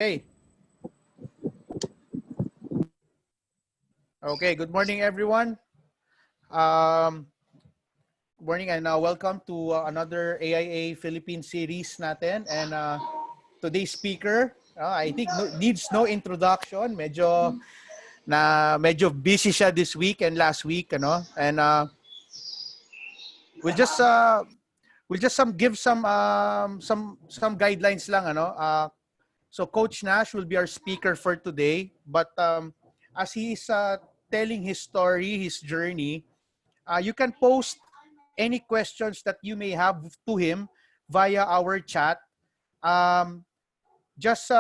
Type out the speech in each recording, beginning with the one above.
Hey. Okay, good morning everyone. Good morning and welcome to another AIA Philippine series natin. And today's speaker, I think needs no introduction. Medyo busy siya this week and last week, ano. And we'll just give some guidelines lang, ano. So Coach Nash will be our speaker for today, but as he is telling his story, his journey, you can post any questions that you may have to him via our chat. Um, just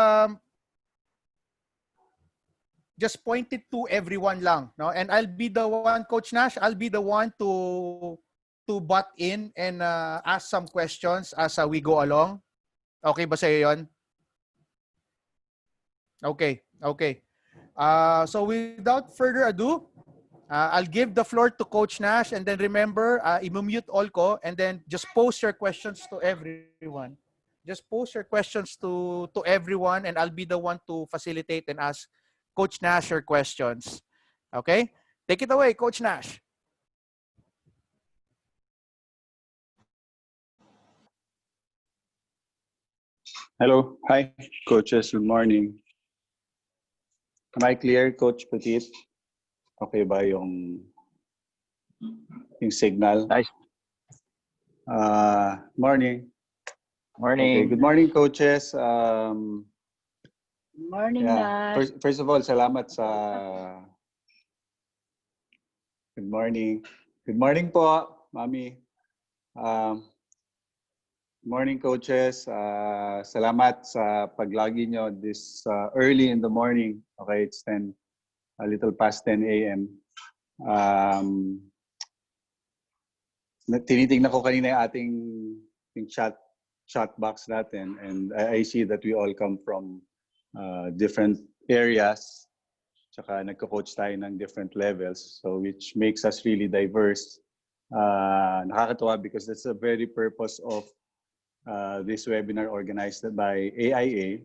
point it to everyone lang, no? And I'll be the one, Coach Nash, I'll be the one to butt in and ask some questions as we go along. Okay ba sa'yo yun? Okay, okay. So without further ado, I'll give the floor to Coach Nash, and then remember, i-mute all ko, and then just post your questions to everyone. Just post your questions to everyone, and I'll be the one to facilitate and ask Coach Nash your questions. Okay? Take it away, Coach Nash. Hello. Hi, coaches. Good morning. Am I clear, Coach Petit? Okay ba yung signal? Nice. Morning. Morning. Okay. Good morning, coaches. Morning, Nash. First of all, salamat sa... Good morning. Good morning po, Mami. Morning, coaches. Salamat sa pag-login nyo this early in the morning. Okay, it's a little past 10 a.m. Tinitingnan ko kanina yung ating chat box natin, and I see that we all come from different areas. Tsaka nagko-coach tayo ng different levels, so which makes us really diverse. Nakakatawa because that's the very purpose of this webinar organized by AIA,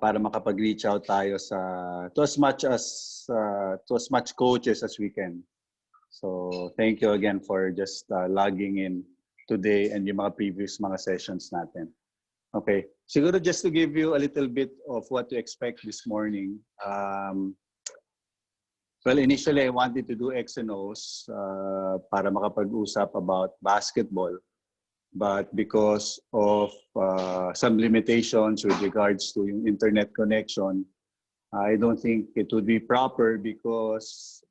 para makapag-reach out tayo to as much coaches as we can. So thank you again for just logging in today and yung mga previous mga sessions natin. Okay, siguro just to give you a little bit of what to expect this morning. Well, initially I wanted to do X and O's para makapag-usap about basketball. But because of some limitations with regards to yung internet connection, I don't think it would be proper because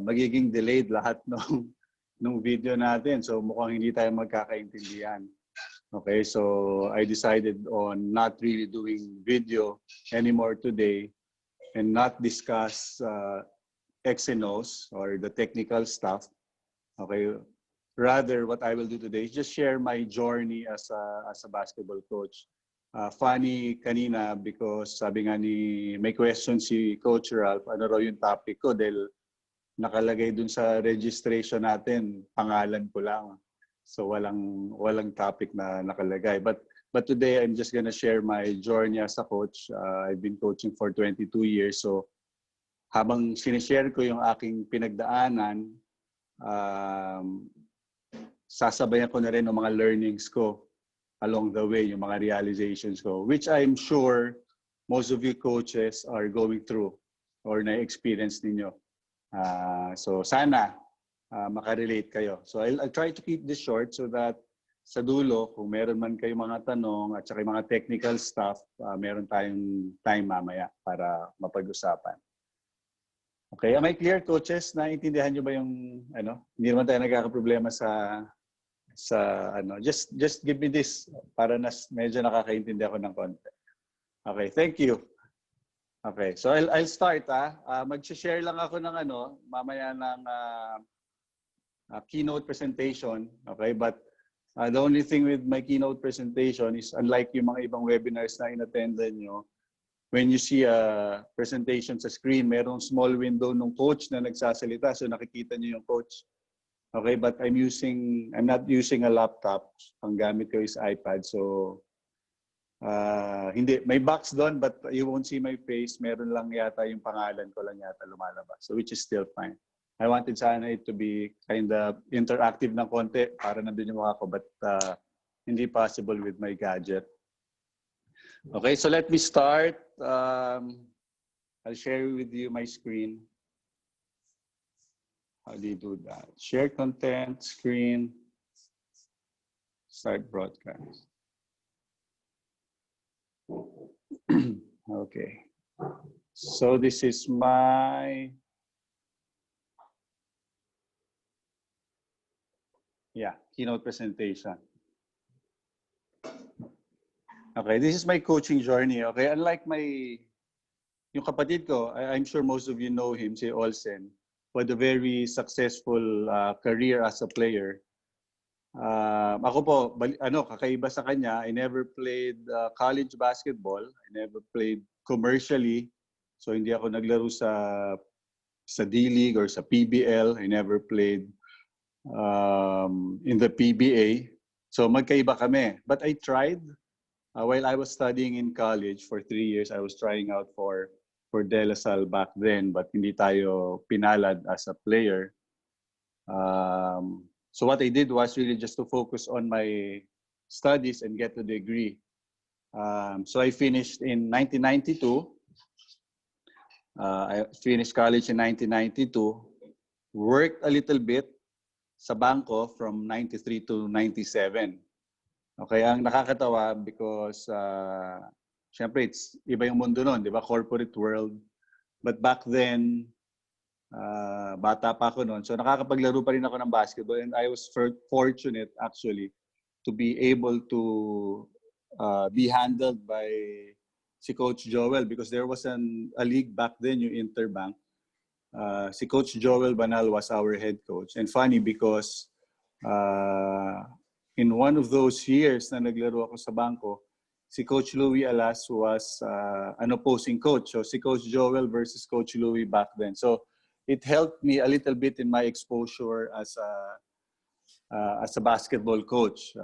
magiging delayed lahat nung video natin. So mukhang hindi tayo magkakaintindihan. Okay, so I decided on not really doing video anymore today and not discuss X and O's or the technical stuff. Okay. Rather, what I will do today is just share my journey as a basketball coach. Funny kanina because sabi nga may question si Coach Ralph, ano raw yung topic ko dahil nakalagay dun sa registration natin, pangalan ko lang. So walang topic na nakalagay. But today I'm just gonna share my journey as a coach. I've been coaching for 22 years. So habang sinishare ko yung aking pinagdaanan, sasabayan ko na rin ng mga learnings ko along the way, yung mga realizations ko, which I'm sure most of you coaches are going through or na-experience ninyo. So sana makarelate kayo. So I'll try to keep this short so that sa dulo, kung meron man kayo mga tanong at saka yung mga technical stuff, meron tayong time mamaya para mapag-usapan. Okay, am I clear, coaches? Naintindihan nyo ba yung hindi naman tayo nagkakaproblema sa just give me this para medyo nakakaintindi ako ng konti. Okay, thank you. Okay, so I'll start. Mag-share lang ako ng mamaya ng keynote presentation. Okay, but the only thing with my keynote presentation is unlike yung mga ibang webinars na in-attendan nyo, when you see a presentation sa screen, merong small window ng coach na nagsasalita, so nakikita nyo yung coach. Okay, but I'm not using a laptop. Ang gamit ko is iPad. So Hindi, may box doon but you won't see my face. Meron lang yata yung pangalan ko lang yata lumalabas. So which is still fine. I wanted sana it to be kind of interactive ng konti para nandun yung mukha ko but hindi possible with my gadget. Okay, so let me start. I'll share with you my screen. How do you do that? Share content, screen, start broadcast. Okay. So this is my, keynote presentation. Okay, this is my coaching journey. Okay, unlike yung kapatid ko, I'm sure most of you know him, si Olsen, who had a very successful career as a player. Ako po, kakaiba sa kanya, I never played college basketball. I never played commercially. So hindi ako naglaro sa D-League or sa PBL. I never played in the PBA. So magkaiba kami. But I tried. While I was studying in college for 3 years, I was trying out for De La Salle back then, but hindi tayo pinalad as a player. So what I did was really just to focus on my studies and get a degree. So I finished in 1992. I finished college in 1992. Worked a little bit sa bangko from 93 to 97. Okay, ang nakakatawa because syempre iba yung mundo noon, di ba? Corporate world. But back then, bata pa ako noon. So nakakapaglaro pa rin ako ng basketball and I was fortunate actually to be able to be handled by si Coach Joel because there was a league back then, yung Interbank. Si Coach Joel Banal was our head coach. And funny because in one of those years na naglaro ako sa bangko, si Coach Louie Alas was an opposing coach. So si Coach Joel versus Coach Louie back then. So it helped me a little bit in my exposure as a basketball coach.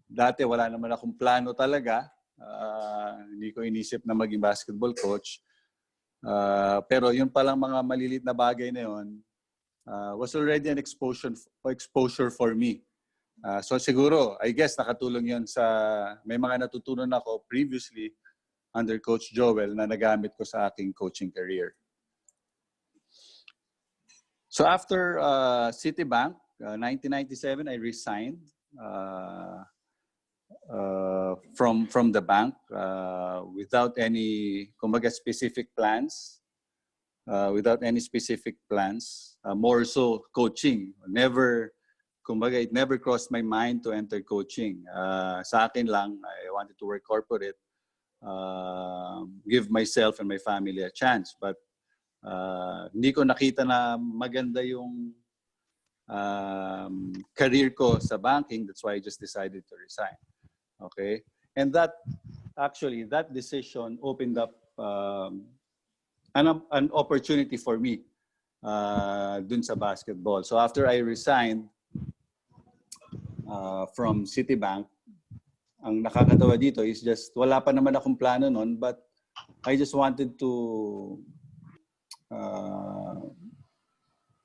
Dati wala naman akong plano talaga. Hindi ko inisip na maging basketball coach. Pero yun palang mga malilit na bagay na yun was already an exposure for me. So siguro, I guess nakatulong yun sa may mga natutunan ako previously under Coach Joel na nagamit ko sa aking coaching career. So after Citibank, 1997, I resigned from the bank without any, kumbaga, specific plans. Without any specific plans. More so coaching. Kumbaga, it never crossed my mind to enter coaching. Sa akin lang, I wanted to work corporate, give myself and my family a chance. But hindi ko nakita na maganda yung career ko sa banking. That's why I just decided to resign. Okay? And that decision opened up an opportunity for me dun sa basketball. So after I resigned from Citibank, ang nakakatawa dito is just wala pa naman akong plano nun, but I just wanted to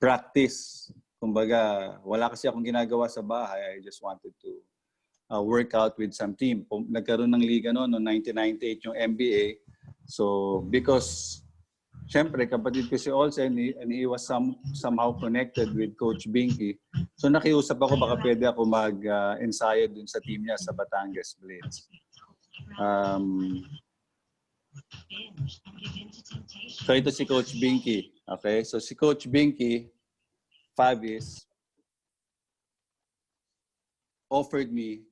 practice. Kumbaga, wala kasi akong ginagawa sa bahay. I just wanted to work out with some team. Nagkaroon ng liga noon 1998 yung NBA. So because syempre, kapatid ko si Olsen and he was somehow connected with Coach Binky. So nakiusap ako baka pwede ako mag-ensayo dun sa team niya sa Batangas Blades. So ito si Coach Binky. Okay? So si Coach Binky, Favis, offered me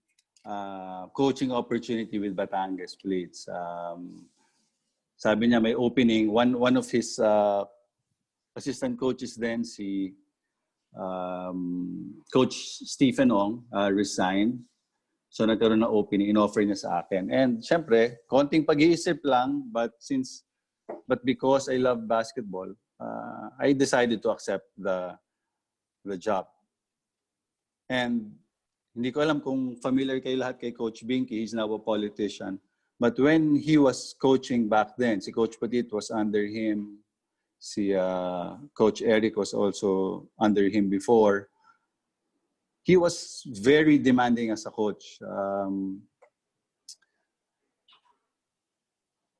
coaching opportunity with Batangas Blades. Sabi niya may opening. One of his assistant coaches then, si Coach Stephen Ong, resigned. So nagkaroon ng opening, in-offer niya sa akin. And syempre, konting pag-iisip lang, but because I love basketball, I decided to accept the job. And Hindi ko alam kung familiar kayo lahat kay Coach Binky. He's now a politician. But when he was coaching back then, si Coach Petit was under him. Si Coach Eric was also under him before. He was very demanding as a coach.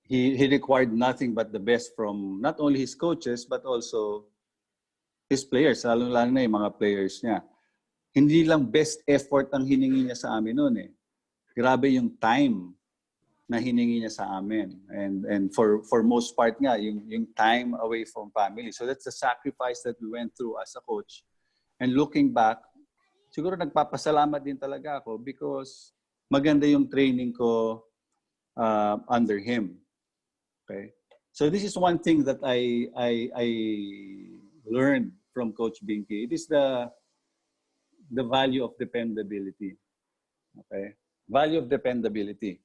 He required nothing but the best from not only his coaches, but also his players, lalo-lalo na yung mga players niya. Hindi lang best effort ang hiningi niya sa amin noon eh. Grabe yung time na hiningi niya sa amin. And for most part nga, yung time away from family. So that's the sacrifice that we went through as a coach. And looking back, siguro nagpapasalamat din talaga ako because maganda yung training ko under him. Okay? So this is one thing that I learned from Coach Binky. It is the value of dependability. Okay? Value of dependability.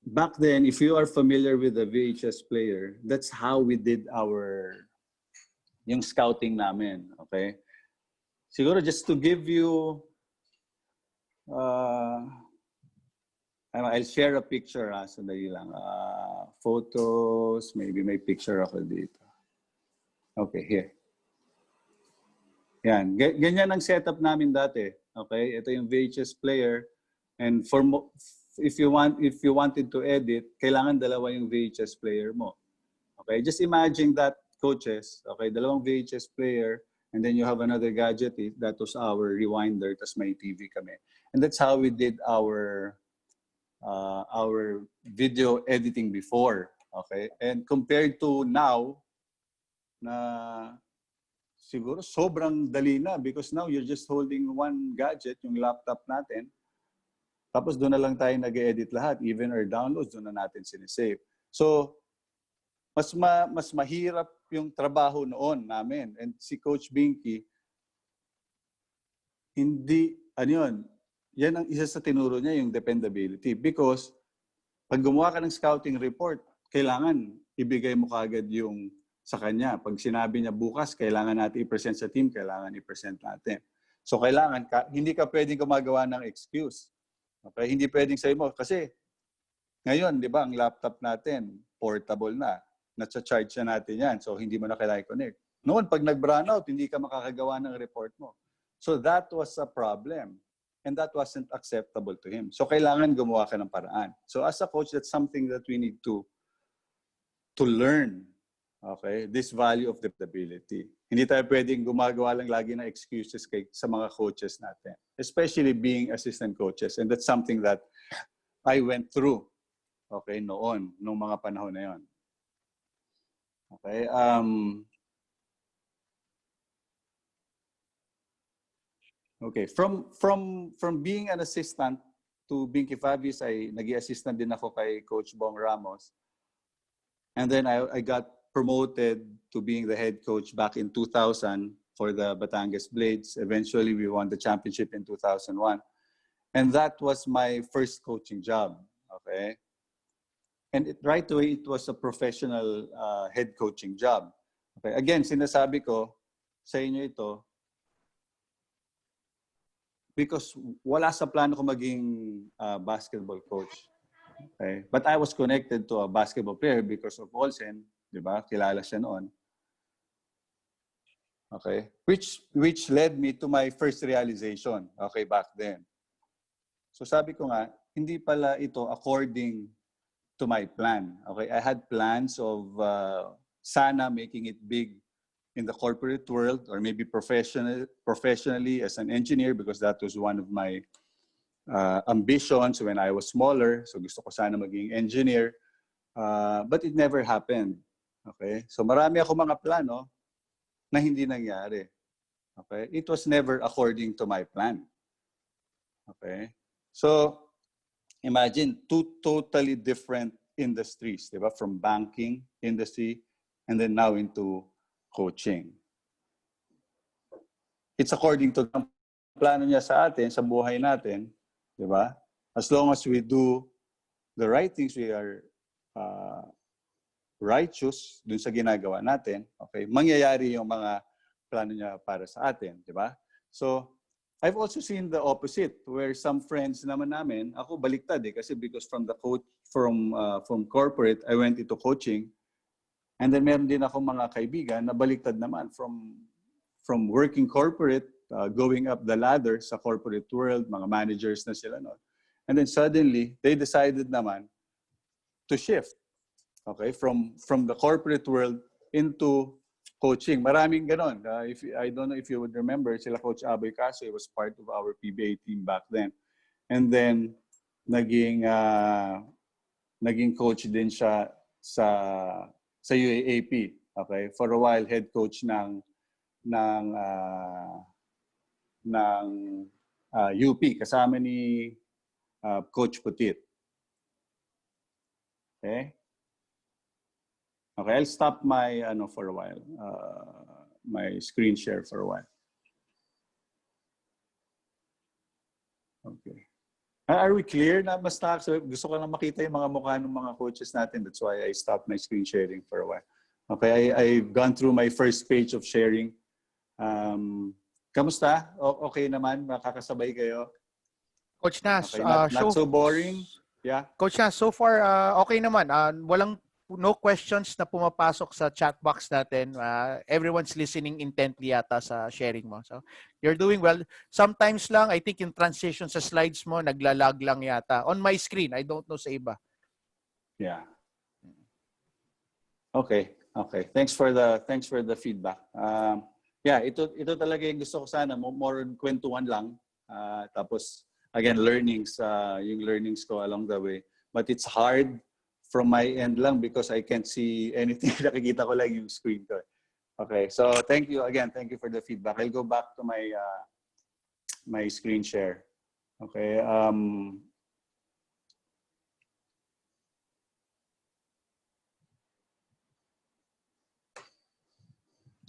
Back then, if you are familiar with the VHS player, that's how we did yung scouting namin. Okay? Siguro just to give you, I'll share a picture. Sandali lang. Photos, maybe may picture ako dito. Okay, here. Yan. Ganyan ang setup namin dati. Okay? Ito yung VHS player. And if you wanted to edit, kailangan dalawa yung VHS player mo. Okay? Just imagine that, coaches. Okay? Dalawang VHS player. And then you have another gadget. That was our rewinder. Tas may TV kami. And that's how we did our video editing before. Okay? And compared to now, na siguro sobrang dali na because now you're just holding one gadget, yung laptop natin. Tapos doon na lang tayo nag-edit lahat. Even our downloads, doon na natin sinisave. So, mas mahirap yung trabaho noon namin. And si Coach Binky, hindi, yan ang isa sa tinuro niya, yung dependability. Because pag gumawa ka ng scouting report, kailangan ibigay mo kagad yung sa kanya. Pag sinabi niya bukas, kailangan natin i-present sa team, kailangan i-present natin. So kailangan, hindi ka pwedeng gumagawa ng excuse. Okay? Hindi pwedeng sabi mo, kasi ngayon, di ba, ang laptop natin, portable na. Nasa-charge na natin yan. So hindi mo na kailangan i-connect. Noon, pag nag-brownout, hindi ka makakagawa ng report mo. So that was a problem. And that wasn't acceptable to him. So kailangan gumawa ka ng paraan. So as a coach, that's something that we need to learn. Okay? This value of dependability. Hindi tayo pwedeng gumagawa lang lagi ng excuses sa mga coaches natin. Especially being assistant coaches. And that's something that I went through. Okay? Noong mga panahon na yon. Okay? Okay. From being an assistant to Binky Fabius, naging assistant din ako kay Coach Bong Ramos. And then I got promoted to being the head coach back in 2000 for the Batangas Blades. Eventually, we won the championship in 2001. And that was my first coaching job. Okay? And right away, it was a professional head coaching job. Okay? Again, sinasabi ko sa inyo ito, because wala sa plano ko maging basketball coach. Okay? But I was connected to a basketball player because of Olsen. Di ba? Kilala siya noon. Okay? Which led me to my first realization. Okay, back then. So sabi ko nga, hindi pala ito according to my plan. Okay? I had plans of sana making it big in the corporate world or maybe professionally as an engineer because that was one of my ambitions when I was smaller. So gusto ko sana maging engineer. But it never happened. Okay? So marami ako mga plano na hindi nangyari. Okay? It was never according to my plan. Okay? So imagine two totally different industries, diba? From banking industry and then now into coaching. It's according to the plano niya sa atin, sa buhay natin, diba? As long as we do the right things, we are righteous dun sa ginagawa natin, okay, mangyayari yung mga plano niya para sa atin, di ba? So I've also seen the opposite, where some friends naman namin, ako baliktad kasi because from the coach from corporate, I went into coaching, and then meron din ako mga kaibigan na baliktad naman from working corporate, going up the ladder sa corporate world, mga managers na sila noon. And then suddenly, they decided naman to shift, okay, from the corporate world into coaching. Maraming ganon. I don't know if you would remember, sila Coach Aboy Caso was part of our PBA team back then. And then, naging coach din siya sa UAAP. Okay? For a while, head coach ng UP, kasama ni Coach Putit. Okay? Okay, I'll stop my for a while, my screen share for a while. Okay. Are we clear na basta? So gusto ko lang makita yung mga mukha ng mga coaches natin. That's why I stopped my screen sharing for a while. Okay, I've gone through my first page of sharing. Kamusta? Okay naman? Makakasabay kayo? Coach Nash, Okay, not so boring? Yeah. Coach Nash, so far okay naman. No questions na pumapasok sa chat box natin. Everyone's listening intently yata sa sharing mo. So, you're doing well. Sometimes lang, I think yung transition sa slides mo, naglalag lang yata. On my screen, I don't know sa iba. Yeah. Okay. Thanks for the feedback. Yeah, ito talaga yung gusto ko sana. More kwentuhan lang. Tapos, again, yung learnings ko along the way. But it's hard from my end lang because I can't see anything. Nakikita ko lang yung screen ko. Okay, so thank you again. Thank you for the feedback. I'll go back to my screen share. Okay.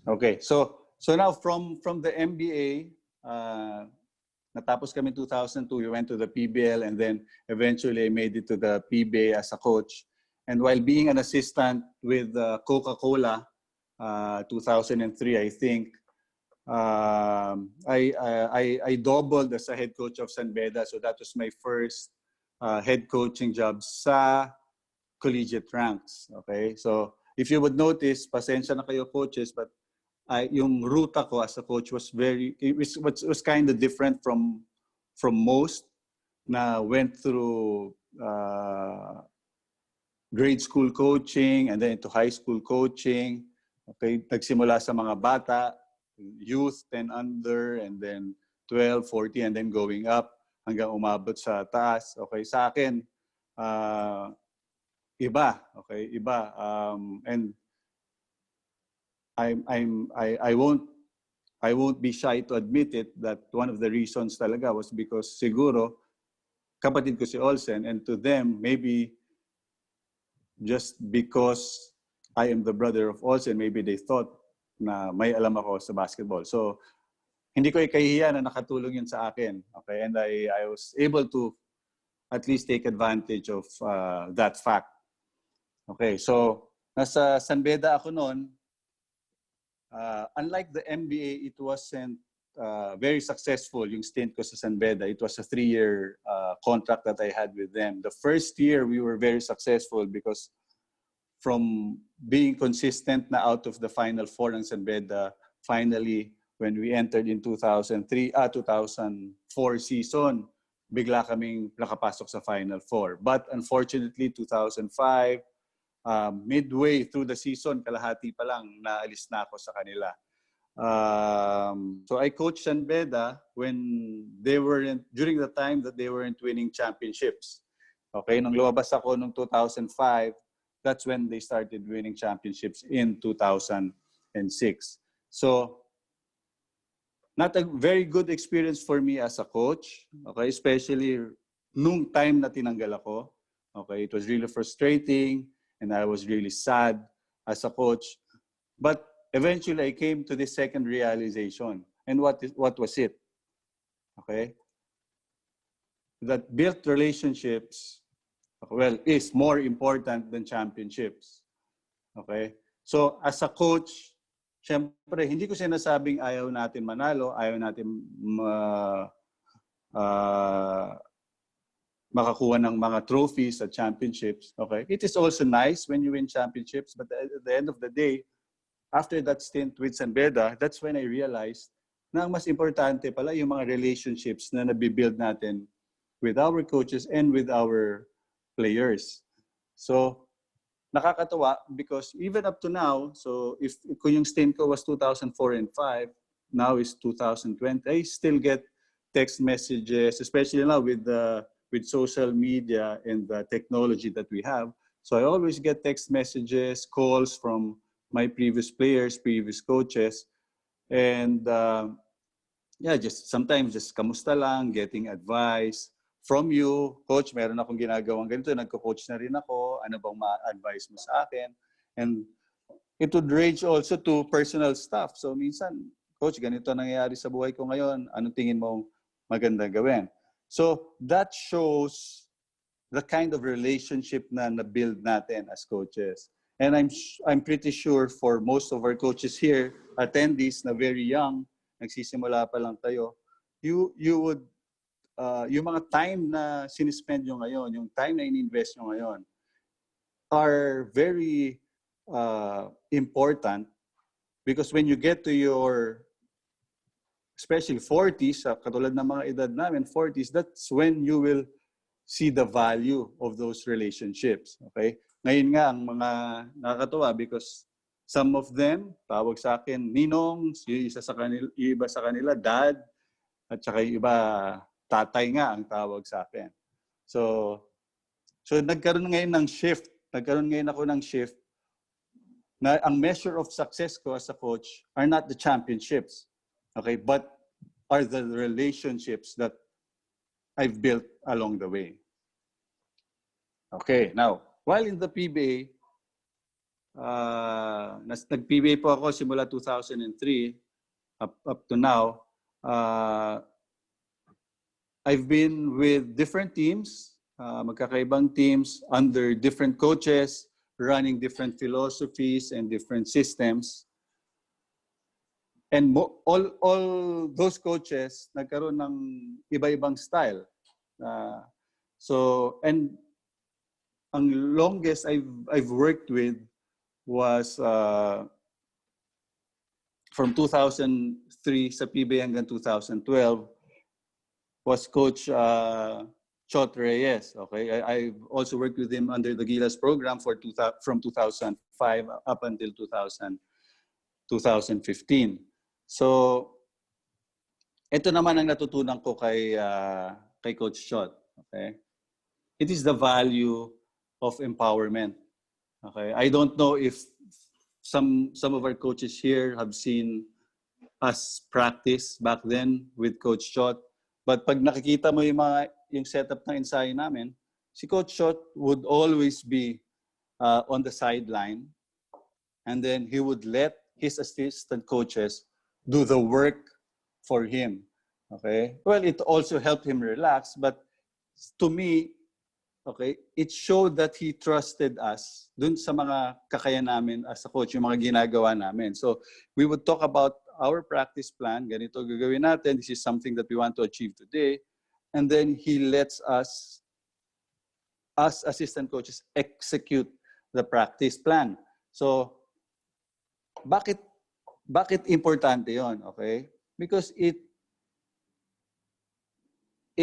Okay. So now from the MBA, natapos kami 2002. We went to the PBL, and then eventually I made it to the PBA as a coach. And while being an assistant with Coca-Cola, 2003, I think, I doubled as a head coach of San Beda. So that was my first head coaching job sa collegiate ranks. Okay, so if you would notice, pasensya na kayo coaches, but yung ruta ko as a coach was was kind of different from most na went through grade school coaching and then into high school coaching. Okay, nagsimula sa mga bata, youth, 10 under, and then 12, 14, and then going up hanggang umabot sa taas. Okay, sa akin, iba. Okay, iba. And I won't be shy to admit it that one of the reasons talaga was because siguro kapatid ko si Olsen, and to them maybe just because I am the brother of Olsen, maybe they thought na may alam ako sa basketball. So hindi ko ikahihiya na nakatulong yun sa akin. Okay, and I was able to at least take advantage of that fact. Okay, so nasa San Beda ako noon. Unlike the MBA, it wasn't very successful yung stint ko sa San Beda. It was a 3-year contract that I had with them. The first year, we were very successful because from being consistent na out of the Final Four ng San Beda, finally, when we entered in 2004 season, bigla kaming nakapasok sa Final Four. But unfortunately, 2005, midway through the season, kalahati pa lang, naalis na ako sa kanila. So I coached San Beda when during the time that they weren't winning championships. Okay, nung lumabas ako nung 2005, that's when they started winning championships in 2006. So not a very good experience for me as a coach. Okay, especially nung time na tinanggal ako. Okay, it was really frustrating and I was really sad as a coach. But eventually, I came to this second realization. And what was it? Okay? That built relationships, well, is more important than championships. Okay? So, as a coach, Siyempre, hindi ko sinasabing ayaw natin manalo, ayaw natin makakuha ng mga trophies at championships. Okay? It is also nice when you win championships, but at the end of the day, after that stint with San Beda, that's when I realized na ang mas importante pala yung mga relationships na nabibuild natin with our coaches and with our players. So, nakakatawa because even up to now, so if kung yung stint ko was 2004 and 5, now is 2020, I still get text messages, especially now with social media and the technology that we have. So I always get text messages, calls from my previous players, previous coaches, and yeah, just sometimes just kamusta lang, getting advice from you, coach, meron akong ginagawang ganito, nagko-coach na rin ako, ano bang ma-advise mo sa akin? And it would range also to personal stuff. So minsan, coach, ganito nangyayari sa buhay ko ngayon, anong tingin mo maganda gawin? So that shows the kind of relationship na na-build natin as coaches. And I'm pretty sure for most of our coaches here, attendees na very young, nagsisimula pa lang tayo, you would yung mga time na sinispend nyo ngayon, yung time na in-invest nyo ngayon, are very important because when you get to your, especially 40s, katulad ng mga edad namin, 40s, that's when you will see the value of those relationships. Okay? Ngayon nga, ang mga nakakatuwa because some of them, tawag sa akin, ninong, yung iba sa kanila, dad, at saka yung iba, tatay nga ang tawag sa akin. So nagkaroon ngayon ng shift. Nagkaroon ngayon ako ng shift na ang measure of success ko as a coach are not the championships, okay, but are the relationships that I've built along the way. Okay, now, while in the PBA, nag-PBA po ako simula 2003 up to now. I've been with different teams, magkakaibang teams under different coaches, running different philosophies and different systems. And all those coaches nagkaroon ng iba-ibang style. And ang longest I've worked with was from 2003 sa PBA hanggang 2012 was Coach Chot Reyes. Okay, I've also worked with him under the Gilas program from 2005 up until 2015. So, ito naman ang natutunan ko kay Coach Chot. Okay, it is the value of empowerment. Okay, I don't know if some of our coaches here have seen us practice back then with Coach Chot. But pag nakikita mo yung setup ng ensayo namin, si Coach Chot would always be on the sideline, and then he would let his assistant coaches do the work for him. Okay? Well, it also helped him relax, but to me, okay, it showed that he trusted us dun sa mga kakayan namin as a coach, yung mga ginagawa namin. So we would talk about our practice plan, ganito gagawin natin, this is something that we want to achieve today. And then he lets us, as assistant coaches, execute the practice plan. So, bakit importante yon? Okay? Because it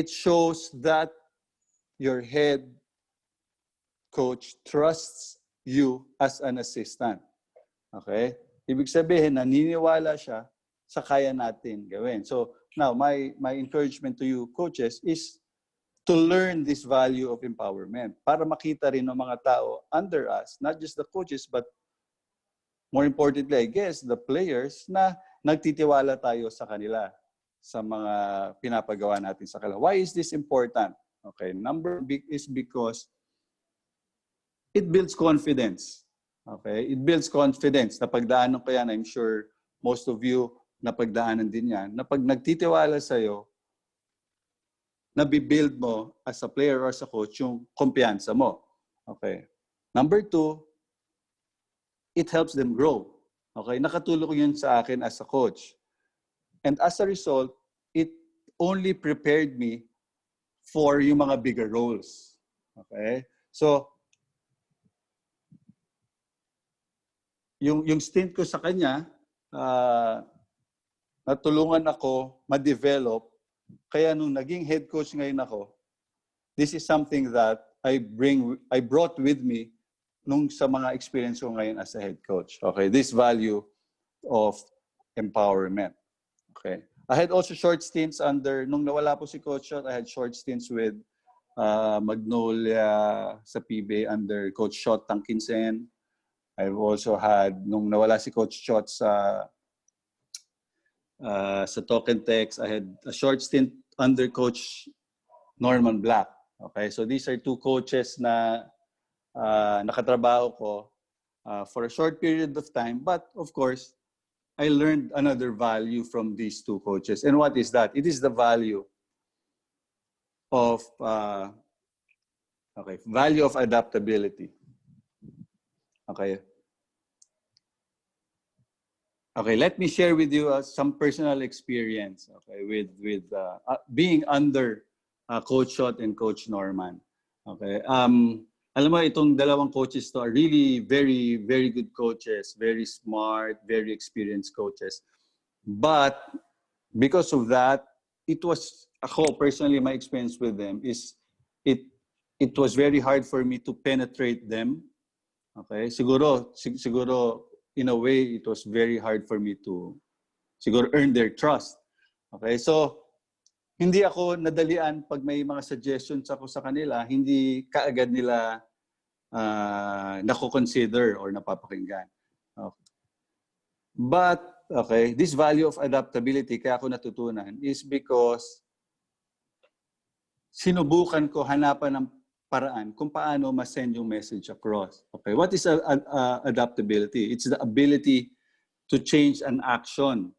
shows that your head coach trusts you as an assistant. Okay? Ibig sabihin, naniniwala siya sa kaya natin gawin. So, now, my encouragement to you, coaches, is to learn this value of empowerment para makita rin ng mga tao under us, not just the coaches, but more importantly, I guess, the players na nagtitiwala tayo sa kanila sa mga pinapagawa natin sa kanila. Why is this important? Okay, number is because it builds confidence. Okay, it builds confidence. Napagdaanan ko yan, I'm sure most of you napagdaanan din yan, na pag nagtitiwala sa'yo, nabibuild mo as a player or as a coach yung kumpiyansa mo. Okay. Number 2, it helps them grow. Okay, nakatulong yun sa akin as a coach. And as a result, it only prepared me for yung mga bigger roles. Okay? So, yung stint ko sa kanya, natulungan ako ma-develop. Kaya nung naging head coach ngayon ako, this is something that I brought with me nung sa mga experience ko ngayon as a head coach. Okay, this value of empowerment. Okay. I had also short stints nung nawala po si Coach Shot, I had short stints with Magnolia sa PBA under Coach Shot Tangkinsen. I've also had, nung nawala si Coach Shot sa Token Text, I had a short stint under Coach Norman Black. Okay, so these are two coaches na nakatrabaho ko for a short period of time. But of course, I learned another value from these two coaches. And what is that? It is the value of value of adaptability. Okay. Okay, let me share with you some personal experience. Okay, with being under Coach Shot and Coach Norman. Okay. Alam mo, itong dalawang coaches to are really very, very good coaches, very smart, very experienced coaches. But because of that, personally, my experience with them is it was very hard for me to penetrate them. Okay, siguro in a way, it was very hard for me to siguro earn their trust. Okay, so hindi ako nadalian pag may mga suggestions ako sa kanila, hindi kaagad nila nako-consider or napapakinggan. Okay. But, okay, this value of adaptability, kaya ako natutunan, is because sinubukan ko hanapan ng paraan kung paano ma-send yung message across. Okay, what is adaptability? It's the ability to change an action,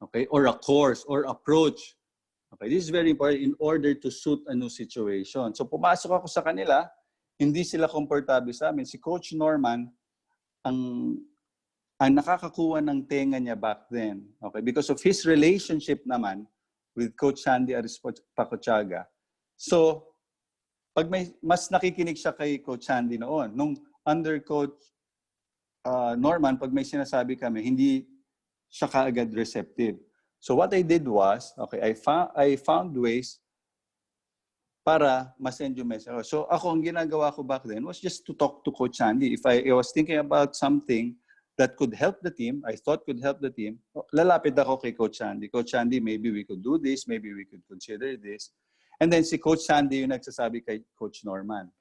okay, or a course or approach. Okay, this is very important in order to suit a new situation. So pumasok ako sa kanila, hindi sila komportable sa amin. Si Coach Norman, ang nakakakuha ng tenga niya back then, okay, because of his relationship naman with Coach Sandy Arispacochaga. So, pag mas nakikinig siya kay Coach Sandy noon, nung under Coach Norman, pag may sinasabi kami, hindi siya kaagad receptive. So what I did was, okay, I found ways para ma-send yung message. So ako, ang ginagawa ko back then was just to talk to Coach Sandy. If I was thinking about something that could help the team, I thought could help the team, lalapit ako kay Coach Sandy. Coach Sandy, maybe we could do this, maybe we could consider this. And then si Coach Sandy yung nagsasabi kay Coach Norman.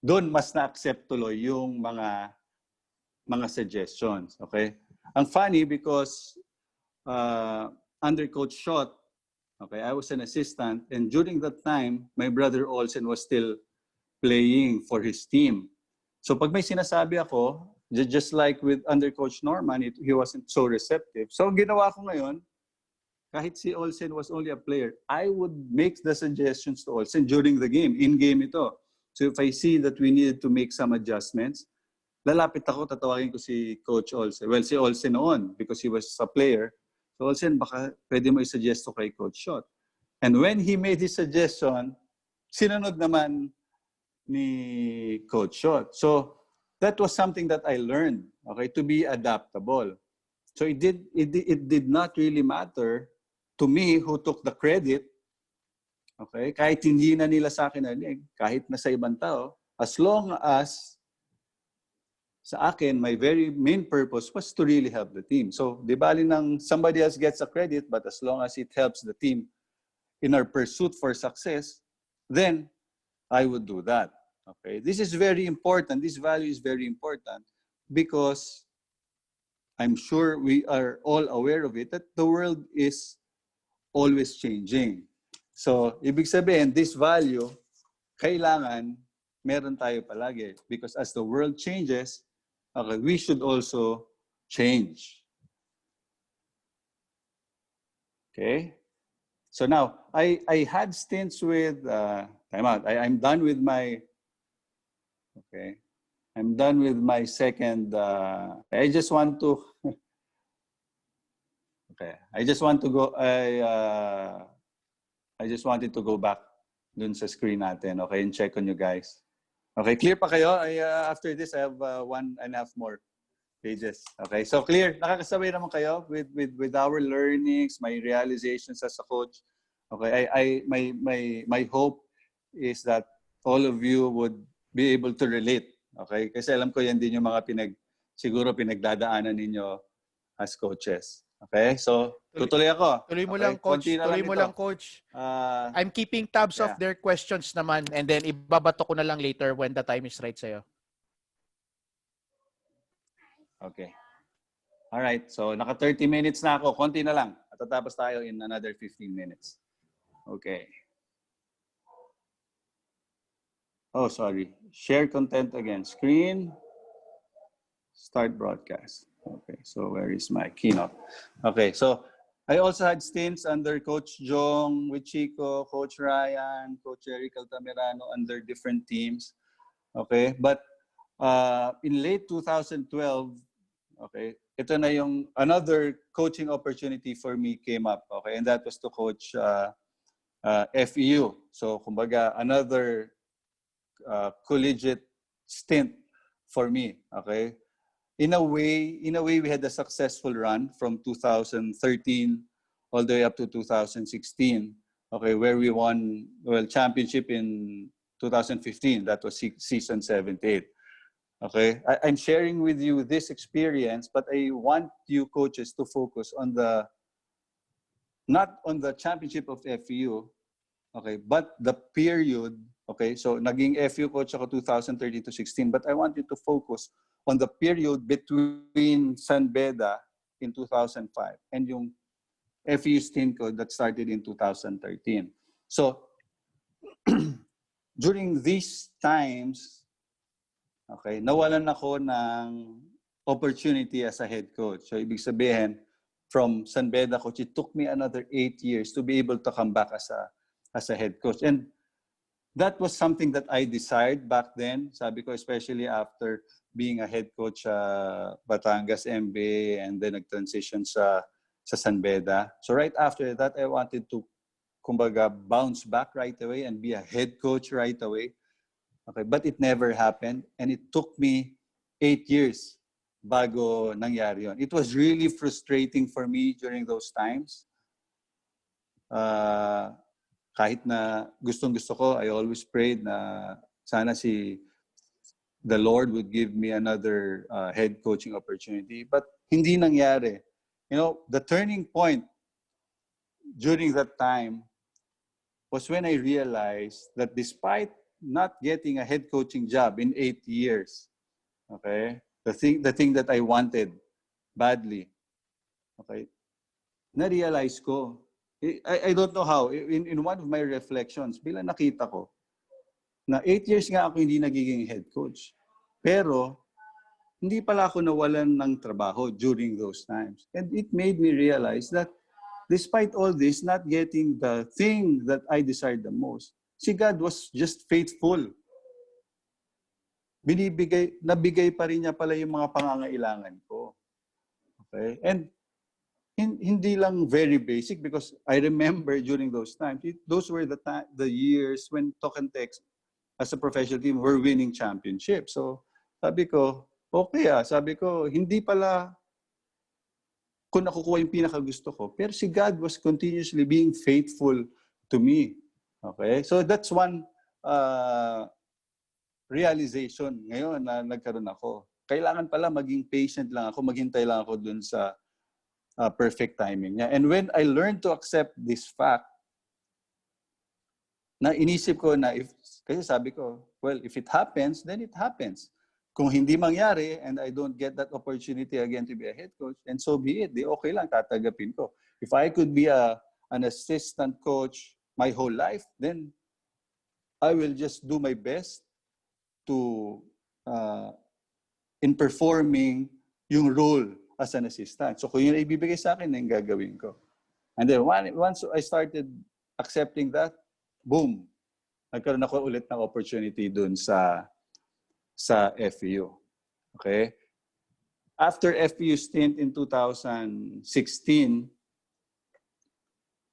Doon mas na-accept tuloy yung mga suggestions. Okay? Ang funny because under Coach Shot, okay, I was an assistant, and during that time, my brother Olsen was still playing for his team. So pag may sinasabi ako, just like with under Coach Norman, he wasn't so receptive. So ginawa ko ngayon, kahit si Olsen was only a player, I would make the suggestions to Olsen during the game, in-game ito. So if I see that we needed to make some adjustments, lalapit ako, tatawagin ko si Coach Olsen. Well, si Olsen noon, because he was a player. So Olsen, baka pwede mo i-suggest to kay Coach Shot. And when he made his suggestion, sinunod naman ni Coach Shot. So that was something that I learned, okay, to be adaptable. So it did not really matter to me who took the credit, okay, kahit hindi na nila sa akin narinig, kahit na sa ibang tao, as long as sa akin, my very main purpose was to really help the team. So, di bali nang somebody else gets a credit, but as long as it helps the team in our pursuit for success, then I would do that. Okay, this is very important. This value is very important because I'm sure we are all aware of it, that the world is always changing. So, ibig sabihin, this value, kailangan meron tayo palagi. Because as the world changes, okay, we should also change. Okay? So now, I had stints with, time out, I'm done with my, okay. I'm done with my second. I just want to. Okay. I just want to go. I just wanted to go back dun sa screen natin. Okay, and check on you guys. Okay, clear pa kayo? After this, I have 1.5 more pages. Okay, so clear. Nakakasabay naman kayo with our learnings, my realizations as a coach. Okay, my hope is that all of you would be able to relate. Okay, kasi alam ko yan din yung mga siguro pinagdadaanan ninyo as coaches. Okay, so tutuloy ako. Tuloy mo Okay? lang, coach. Konti na Tuloy lang mo ito. lang, coach. I'm keeping tabs of their questions naman, and then ibabato ko na lang later when the time is right sa'yo. Okay. All right. So naka 30 minutes na ako. Konti na lang. At tatapos tayo in another 15 minutes. Okay. Oh, sorry. Share content again. Screen. Start broadcast. Okay. So where is my keynote? Okay. So I also had stints under Coach Jong, with Chico, Coach Ryan, Coach Eric Altamirano under different teams. Okay. But in late 2012, okay, ito na yung another coaching opportunity for me came up. Okay. And that was to coach FEU. So kumbaga another collegiate stint for me. Okay. In a way, we had a successful run from 2013 all the way up to 2016. Okay, where we won championship in 2015. That was season 7-8. Okay, I'm sharing with you this experience, but I want you coaches to focus on not on the championship of FEU. Okay, but the period. Okay, so naging FEU coach ako 2013 to 16, but I want you to focus on the period between San Beda in 2005 and yung FEU stint ko that started in 2013. So during these times, okay, nawalan ako ng opportunity as a head coach. So ibig sabihin, from San Beda coach, it took me another 8 years to be able to come back as a head coach. And that was something that I desired back then. Sabi ko, especially after being a head coach Batangas MB and then nag-transition sa San Beda. So right after that, I wanted to kumbaga bounce back right away and be a head coach right away. Okay, but it never happened, and it took me 8 years bago nangyari yun. It was really frustrating for me during those times. Kahit na gustong-gusto ko, I always prayed na sana the Lord would give me another head coaching opportunity. But hindi nangyari. You know, the turning point during that time was when I realized that despite not getting a head coaching job in 8 years, okay, the thing that I wanted badly, okay, na-realize ko. I don't know how. In one of my reflections, bilang nakita ko, na 8 years nga ako hindi nagiging head coach. Pero, hindi pala ako nawalan ng trabaho during those times. And it made me realize that despite all this, not getting the thing that I desired the most, si God was just faithful. Nabigay pa rin niya pala yung mga pangangailangan ko. Okay? And hindi lang very basic, because I remember during those times, those were the years when Talk and Text as a professional team were winning championships. So sabi ko, okay sabi ko, hindi pala kung nakukuha yung pinakagusto ko, pero si God was continuously being faithful to me. Okay? So that's one realization ngayon na nagkaroon ako. Kailangan pala maging patient lang ako, maghintay lang ako dun sa perfect timing niya. And when I learned to accept this fact, na inisip ko na kasi sabi ko, well, if it happens, then it happens. Kung hindi mangyari and I don't get that opportunity again to be a head coach, and so be it. Di okay lang, tatagapin ko. If I could be an assistant coach my whole life, then I will just do my best to in performing yung role as an assistant. So kung yun ay ibibigay sa akin, yung gagawin ko. And then once I started accepting that, boom, nagkaroon ako ulit ng opportunity dun sa sa FEU. Okay? After FEU stint in 2016,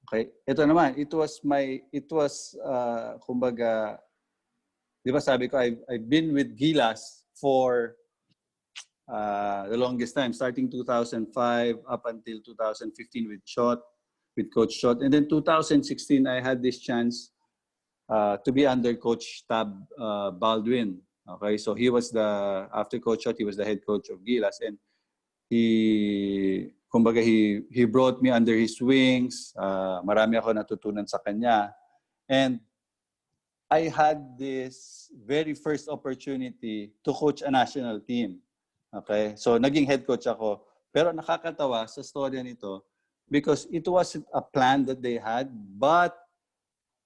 okay, ito naman, kumbaga, di ba sabi ko, I've been with Gilas for the longest time, starting 2005 up until 2015 with Coach Shot. And then 2016, I had this chance to be under Coach Tab Baldwin. Okay, so after Coach Shot, he was the head coach of Gilas. And he brought me under his wings. Marami ako natutunan sa kanya. And I had this very first opportunity to coach a national team. Okay? So naging head coach ako. Pero nakakatawa sa storya nito because it wasn't a plan that they had, but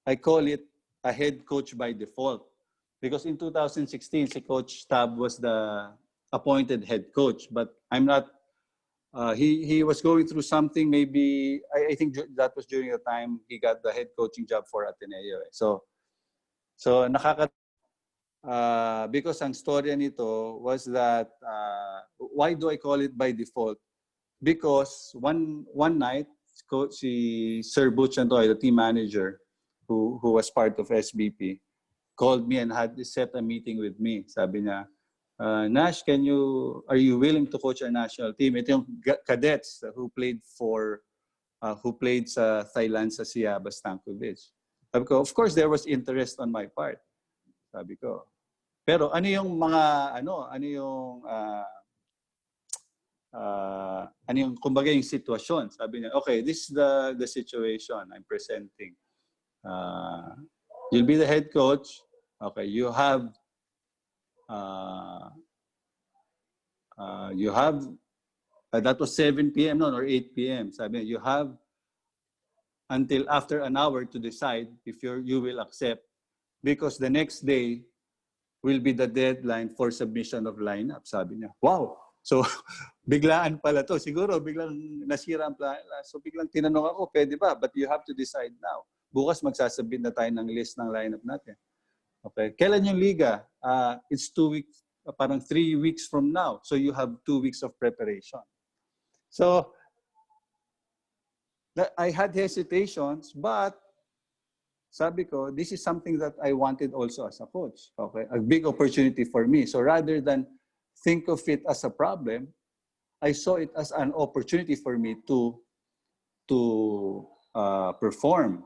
I call it a head coach by default. Because in 2016, si Coach Tab was the appointed head coach, but I'm not. He was going through something. Maybe I think that was during the time he got the head coaching job for Ateneo. So because ang storya nito was that why do I call it by default? Because one night, si Sir Butch Antoy, the team manager who was part of SBP, called me and had set a meeting with me. Sabi niya, Nash, are you willing to coach our national team? Ito yung cadets who played sa Thailand sa SEABA Cup. Sabi ko, of course there was interest on my part. Sabi ko. Pero ano yung kumbaga yung sitwasyon? Sabi niya, okay, this is the situation I'm presenting. You'll be the head coach. Okay, you have that was 7 p.m. or 8 p.m. Sabi niya, you have until after an hour to decide if you will accept, because the next day will be the deadline for submission of lineup. Sabi niya, wow! So, biglaan pala to. Siguro, biglang nasira ang plan. So, biglang tinanong ako, pwede ba? But you have to decide now. Bukas magsasabit na tayo ng list ng lineup natin. Okay. Kailan yung liga? It's 2 weeks, parang 3 weeks from now. So, you have 2 weeks of preparation. So, I had hesitations, but sabi ko, this is something that I wanted also as a coach. Okay, a big opportunity for me. So rather than think of it as a problem, I saw it as an opportunity for me to perform.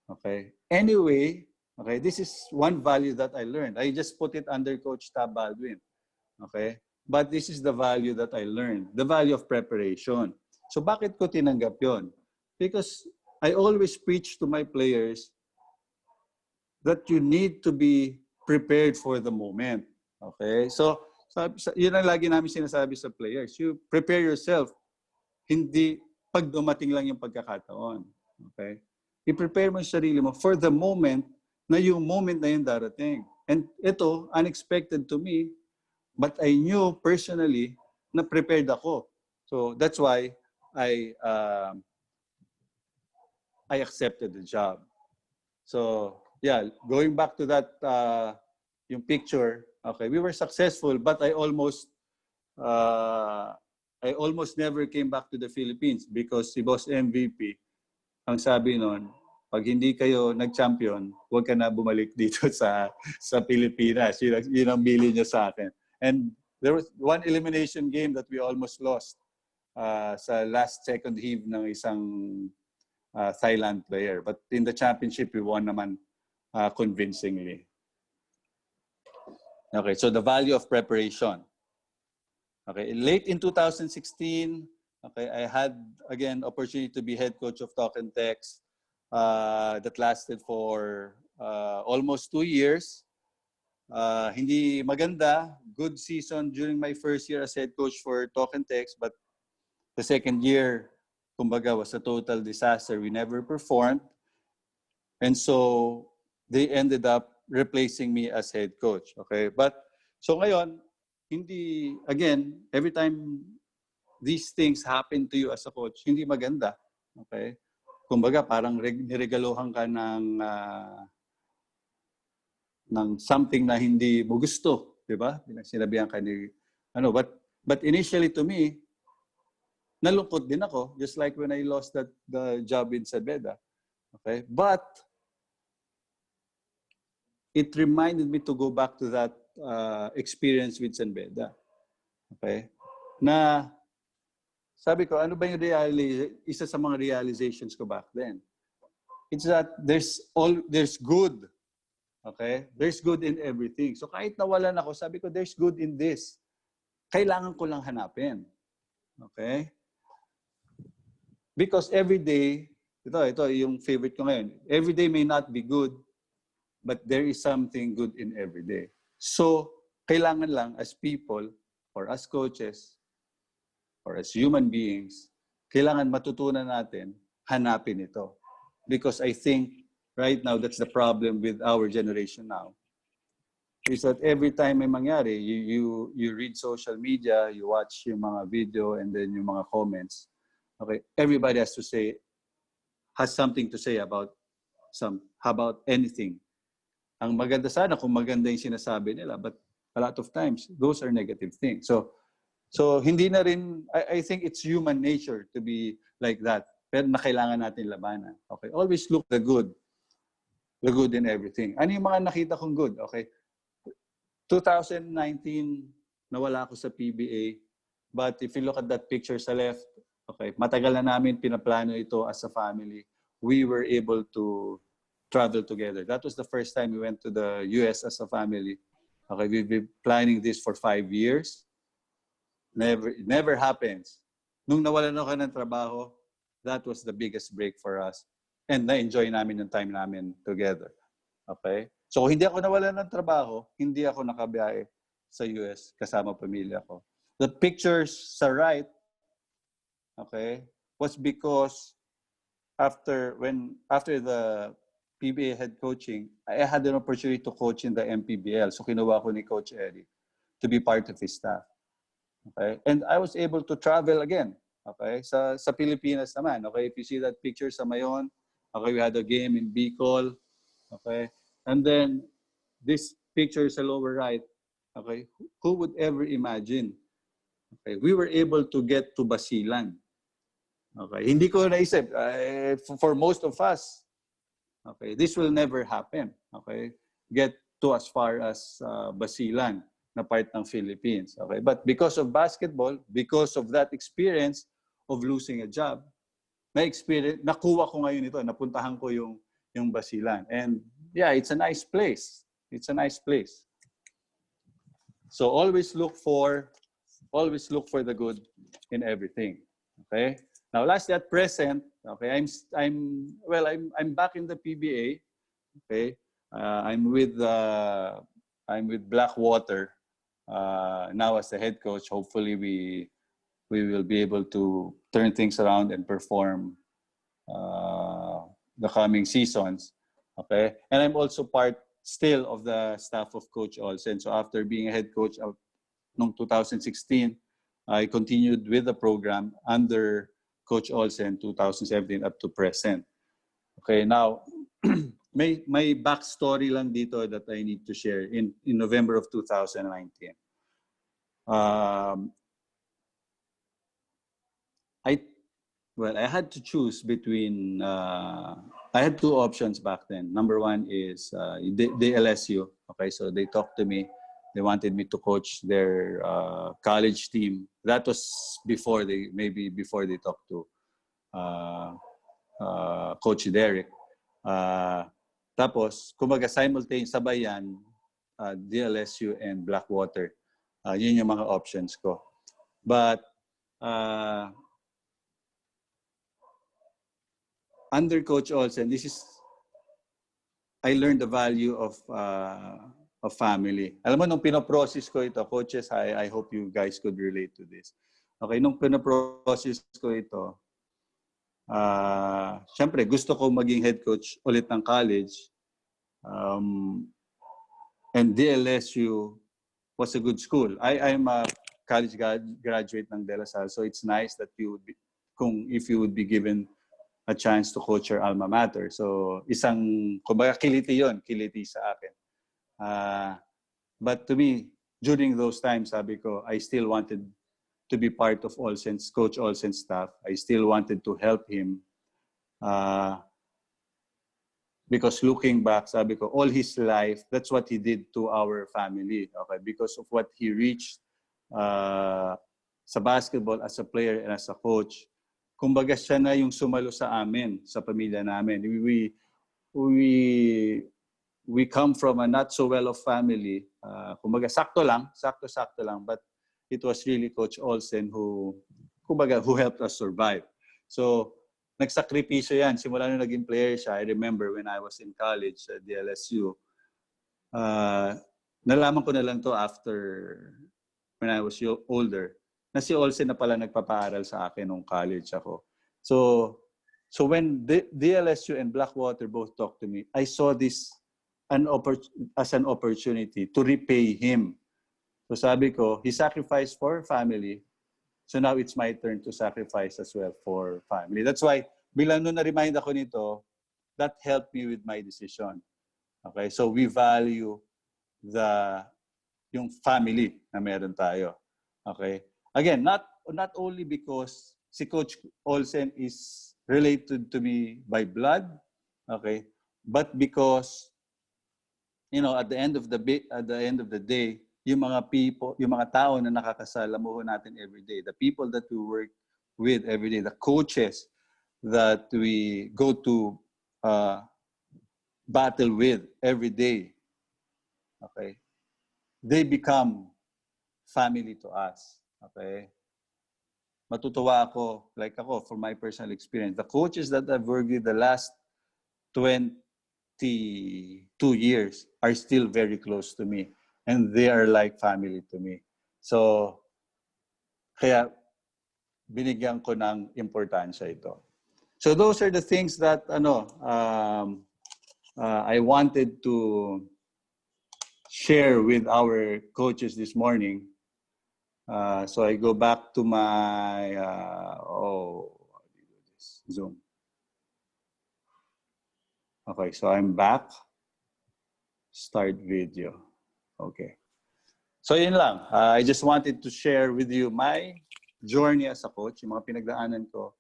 Okay. Anyway, okay, this is one value that I learned. I just put it under Coach Tab Baldwin. Okay, but this is the value that I learned, the value of preparation. So bakit ko tinanggap yon? Because I always preach to my players that you need to be prepared for the moment. Okay? So, yun ang lagi namin sinasabi sa players. You prepare yourself. Hindi pag dumating lang yung pagkakataon. Okay? I-prepare mo yung sarili mo for the moment na yung moment na yun darating. And ito, unexpected to me, but I knew personally na prepared ako. So, that's why I accepted the job. So, yeah, going back to that, yung picture, okay, we were successful, but I almost never came back to the Philippines because si Boss MVP, ang sabi nun, pag hindi kayo nag-champion, huwag ka na bumalik dito sa Pilipinas. Yun ang bili niya sa akin. And there was one elimination game that we almost lost sa last second heave ng isang Thailand player. But in the championship, we won naman convincingly. Okay, so the value of preparation. Okay, late in 2016, okay, I had again opportunity to be head coach of Talk and Text that lasted for almost 2 years. Hindi maganda, good season during my first year as head coach for Talk and Text, but the second year, kumbaga, was a total disaster. We never performed. And so they ended up replacing me as head coach. Okay? But so ngayon, hindi, again, every time these things happen to you as a coach, hindi maganda. Okay? Kumbaga, parang niregaluhan ka ng something na hindi mo gusto. di ba? Sinabihan ka ni, ano, but initially to me, nalungkot din ako, just like when I lost the job in SEABA. Okay? But it reminded me to go back to that experience with SEABA. Okay? Na sabi ko, ano ba yung isa sa mga realizations ko back then? It's that there's good. Okay? There's good in everything. So kahit nawalan ako, sabi ko, there's good in this. Kailangan ko lang hanapin. Okay? Because every day, ito yung favorite ko ngayon. Every day may not be good, but there is something good in every day. So, kailangan lang as people, or as coaches, or as human beings, kailangan matutunan natin, hanapin ito. Because I think, right now, that's the problem with our generation now. Is that every time may mangyari, you read social media, you watch yung mga video, and then yung mga comments. Okay, everybody has something to say about anything. Ang maganda sana kung maganda yung sinasabi nila, but a lot of times those are negative things. So hindi na rin, I think it's human nature to be like that. Pero na kailangan natin labanan. Okay, always look the good in everything. Ano yung mga nakita kong good? Okay, 2019 nawala ako sa PBA, but if you look at that picture sa left, okay, matagal na namin pinaplano ito as a family. We were able to travel together. That was the first time we went to the US as a family. Okay, we've been planning this for 5 years. Never happens. Nung nawalan ako ng trabaho, that was the biggest break for us. And na-enjoy namin yung time namin together. Okay? So kung hindi ako nawalan ng trabaho, hindi ako nakabiyahe sa US kasama pamilya ko. The pictures sa right, okay, was because after the PBA head coaching, I had an opportunity to coach in the MPBL. So kinuha ko ni Coach Eric to be part of his staff. Okay? And I was able to travel again. Okay? Sa Pilipinas naman. Okay? If you see that picture sa Mayon, okay, we had a game in Bicol. Okay? And then this picture sa lower right, okay, who would ever imagine? Okay, we were able to get to Basilan. Okay, hindi ko naisip, for most of us, okay, this will never happen. Okay, get to as far as Basilan, na part ng Philippines. Okay, but because of basketball, because of that experience of losing a job, nakuha ko ngayon ito, napuntahan ko yung Basilan. And yeah, it's a nice place. It's a nice place. So always look for the good in everything. Okay? Now lastly, at present, okay, I'm back in the PBA. Okay? I'm with Blackwater now as the head coach. Hopefully we will be able to turn things around and perform the coming seasons. Okay? And I'm also part still of the staff of Coach Olsen. So after being a head coach noong 2016, I continued with the program under Coach Olsen 2017 up to present. Okay, now may backstory lang dito that I need to share. In November of 2019, I had to choose between. I had two options back then. Number one is the LSU. Okay, so they talked to me. They wanted me to coach their college team. That was before they talked to Coach Derek. Tapos, kumbaga simultaneous sabayan, DLSU and Blackwater. Yun yung mga options ko. But under Coach Olsen, I learned the value of family. Alam mo, nung pinoprocess ko ito, coaches, I hope you guys could relate to this. Okay, nung pinoprocess ko ito, syempre, gusto ko maging head coach ulit ng college. And DLSU was a good school. I'm a college graduate ng De La Salle, so it's nice that if you would be given a chance to coach your alma mater. So, kumbaga kiliti sa akin. But to me, during those times, sabi ko, I still wanted to be part of Olsen's, Coach Olsen's staff. I still wanted to help him. Because looking back, sabi ko, all his life, that's what he did to our family. Okay, because of what he reached sa basketball as a player and as a coach. Kumbaga siya na yung sumalo sa amin, sa pamilya namin. We come from a not so well-off family. Kumbaga sakto lang, but it was really Coach Olsen who helped us survive. So, nagsakripisyo yan. Simula nung naging player siya, I remember when I was in college at the LSU, nalaman ko na lang to after when I was older, na si Olsen na pala nagpapaaral sa akin nung college ako. So when the LSU and Blackwater both talked to me, I saw this as an opportunity to repay him. So sabi ko, he sacrificed for family. So now it's my turn to sacrifice as well for family. That's why, bilang nung na-remind ako nito, that helped me with my decision. Okay, so we value yung family na meron tayo. Okay, again, not only because si Coach Olsen is related to me by blood, okay, but because, you know, at the end of the day, yung mga people, yung mga tao na nakakasalamuho natin every day, the people that we work with every day, the coaches that we go to battle with every day, okay, they become family to us, okay. Matutuwa ako, like ako, from my personal experience, the coaches that I've worked with the last 22 years are still very close to me. And they are like family to me. So, kaya binigyan ko ng importansya ito. So those are the things that I wanted to share with our coaches this morning. So I go back to my Zoom. Okay, so I'm back. Start video. Okay. So yun lang. I just wanted to share with you my journey as a coach, yung mga pinagdaanan ko,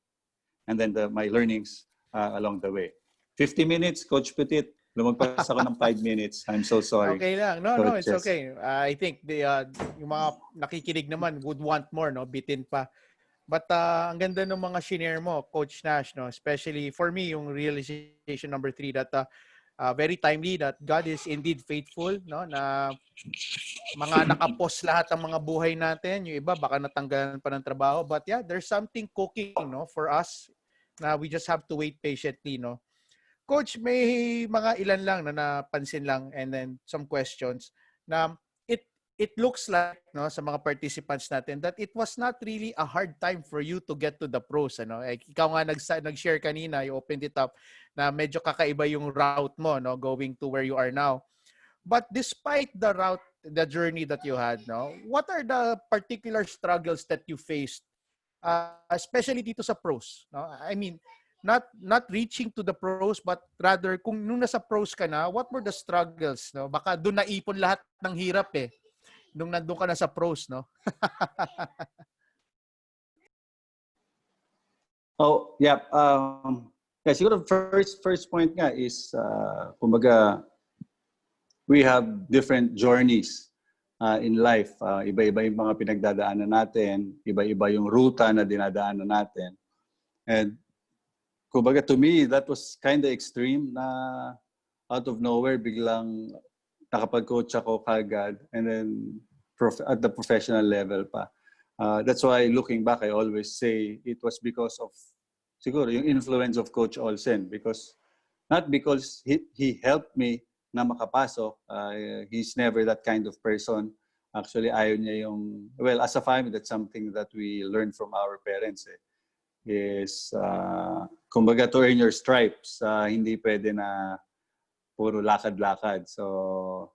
and then my learnings along the way. 50 minutes, Coach Petit. Lumagpas ako ng 5 minutes. I'm so sorry. Okay lang. No, Coaches. it's okay. I think yung mga nakikinig naman would want more, no? Bitin pa. But ang ganda ng mga shinare mo, Coach Nash, no? Especially for me, yung realization number 3 that very timely that God is indeed faithful, no? Na mga nakapos lahat ng mga buhay natin. Yung iba baka natanggalan pa ng trabaho. But yeah, there's something cooking, no, for us na we just have to wait patiently, no. Coach, may mga ilan lang na napansin lang and then some questions na it looks like, no, sa mga participants natin that it was not really a hard time for you to get to the pros, ano. Ikaw nga nag-share kanina, you opened it up na medyo kakaiba yung route mo, no, going to where you are now. But despite the route, the journey that you had, no, what are the particular struggles that you faced, especially dito sa pros? No, I mean, not reaching to the pros, but rather kung nung nasa pros ka na, what were the struggles? No, baka doon naipon lahat ng hirap eh. Nung nandun ka na sa pros, no? Oh, yeah. Siguro first point nga is, kumbaga, we have different journeys in life. Iba-iba yung mga pinagdadaanan natin. Iba-iba yung ruta na dinadaanan natin. And kumbaga, to me, that was kind of extreme na out of nowhere, biglang nakapag-coach ako kagad, and then at the professional level pa. That's why looking back, I always say it was because of siguro yung influence of Coach Olsen, not because he helped me na makapasok. He's never that kind of person. Actually, ayaw niya yung, well, as a family, that's something that we learned from our parents is kumbaga to earn your stripes, hindi pwede na puro lakad-lakad. So,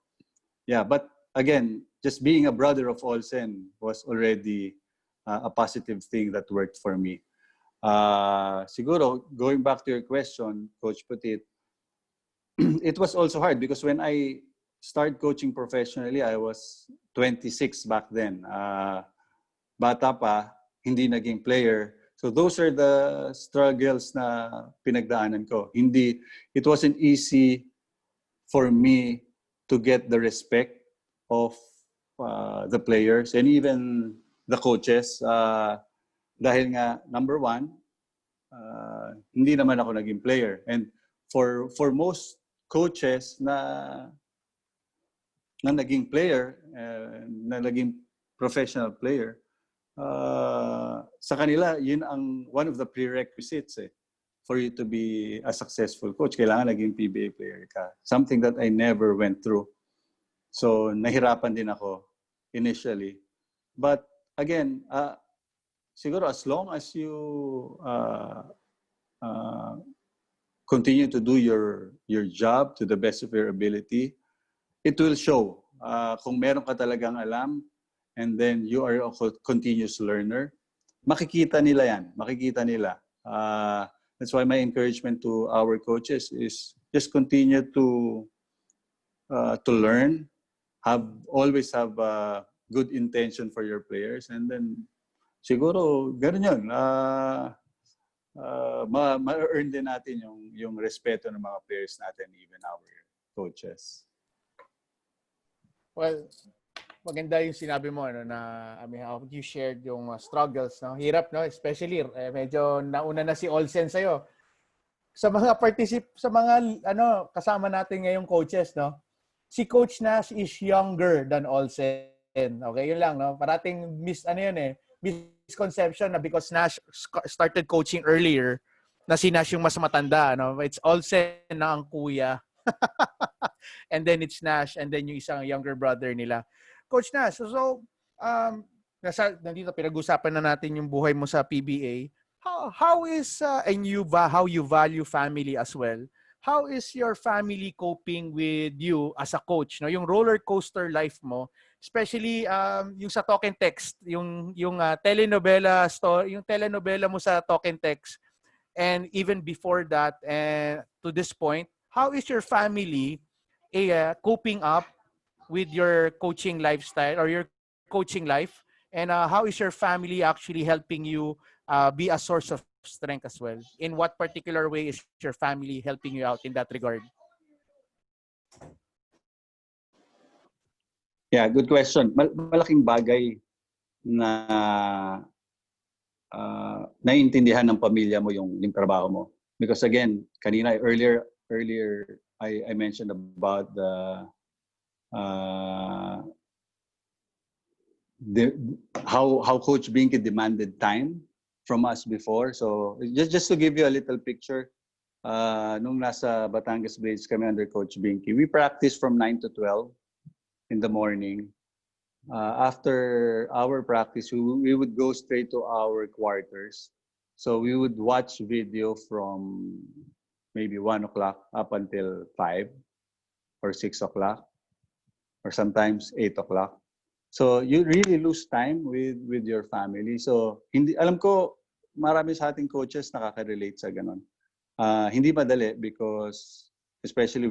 yeah, but again, just being a brother of Olsen was already a positive thing that worked for me. Siguro, going back to your question, Coach Petit, it was also hard because when I start coaching professionally, I was 26 back then. Bata pa, hindi naging player. So those are the struggles na pinagdaanan ko. It wasn't easy for me to get the respect of the players and even the coaches. Dahil nga, number one, hindi naman ako naging player. And for most coaches na naging player, na naging professional player, sa kanila, yun ang one of the prerequisites for you to be a successful coach. Kailangan naging PBA player ka. Something that I never went through. So, nahirapan din ako initially. But again, siguro as long as you continue to do your job to the best of your ability, it will show. Kung meron ka talagang alam, and then you are a continuous learner, makikita nila yan. Makikita nila. That's why my encouragement to our coaches is just continue to learn, always have good intention for your players, and then siguro ganun yun. Ma-earn din natin yung respeto ng mga players natin, even our coaches. Well, maganda yung sinabi mo na how you shared yung struggles, no? Hirap, no? Especially medyo nauna na si Olsen sa'yo. Sa mga kasama natin ngayong coaches, no? Si Coach Nash is younger than Olsen. Okay, yun lang, no? Parating misconception na because Nash started coaching earlier, na si Nash yung mas matanda, no? It's Olsen na ang kuya. And then it's Nash, and then yung isang younger brother nila. Coach Nash, so nandito pinag-usapan na natin yung buhay mo sa PBA. How you value family as well? How is your family coping with you as a coach? No, yung roller coaster life mo, especially yung sa Talk and Text, yung telenovela story, yung telenovela mo sa Talk and Text, and even before that and to this point, how is your family coping up with your coaching lifestyle or your coaching life, and how is your family actually helping you be a source of strength as well? In what particular way is your family helping you out in that regard? Yeah, good question. Malaking bagay na naiintindihan ng pamilya mo yung trabaho mo. Because again, kanina earlier I mentioned about how Coach Binky demanded time from us before. So just to give you a little picture, nung nasa Batangas Blades kami under Coach Binky, we practiced from 9 to 12 in the morning. After our practice, we would go straight to our quarters. So we would watch video from maybe 1 o'clock up until 5 or 6 o'clock, or sometimes 8 o'clock. So you really lose time with your family. So alam ko marami sa ating coaches nakaka-relate sa ganun. Hindi madali because especially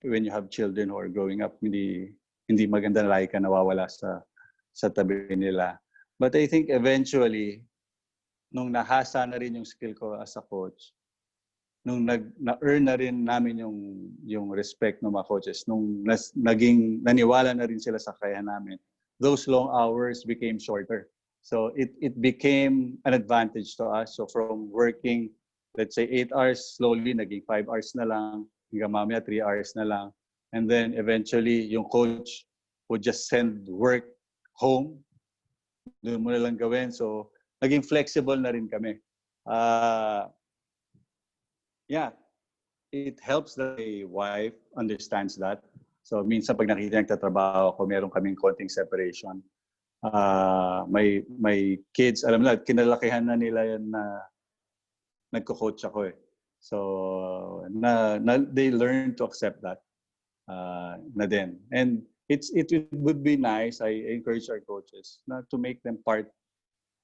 when you have children who are growing up, hindi maganda na lagi ka nawawala sa tabi nila. But I think eventually, nung nahasa na rin yung skill ko as a coach, nung na-earn na rin namin yung respect ng mga coaches, nung naniwala na rin sila sa kaya namin, those long hours became shorter. So it became an advantage to us. So from working, let's say 8 hours, slowly naging 5 hours na lang, hanggang mamaya 3 hours na lang. And then eventually, yung coach would just send work home. Doon mo na lang gawin. So naging flexible na rin kami. Yeah, it helps that my wife understands that. So minsan pag nakita nagtatrabaho ako, meron kaming konting separation. My kids, alam nila, kinalakihan na nila yan na nagko-coach ako eh. So they learn to accept that na din. And it would be nice, I encourage our coaches to make them part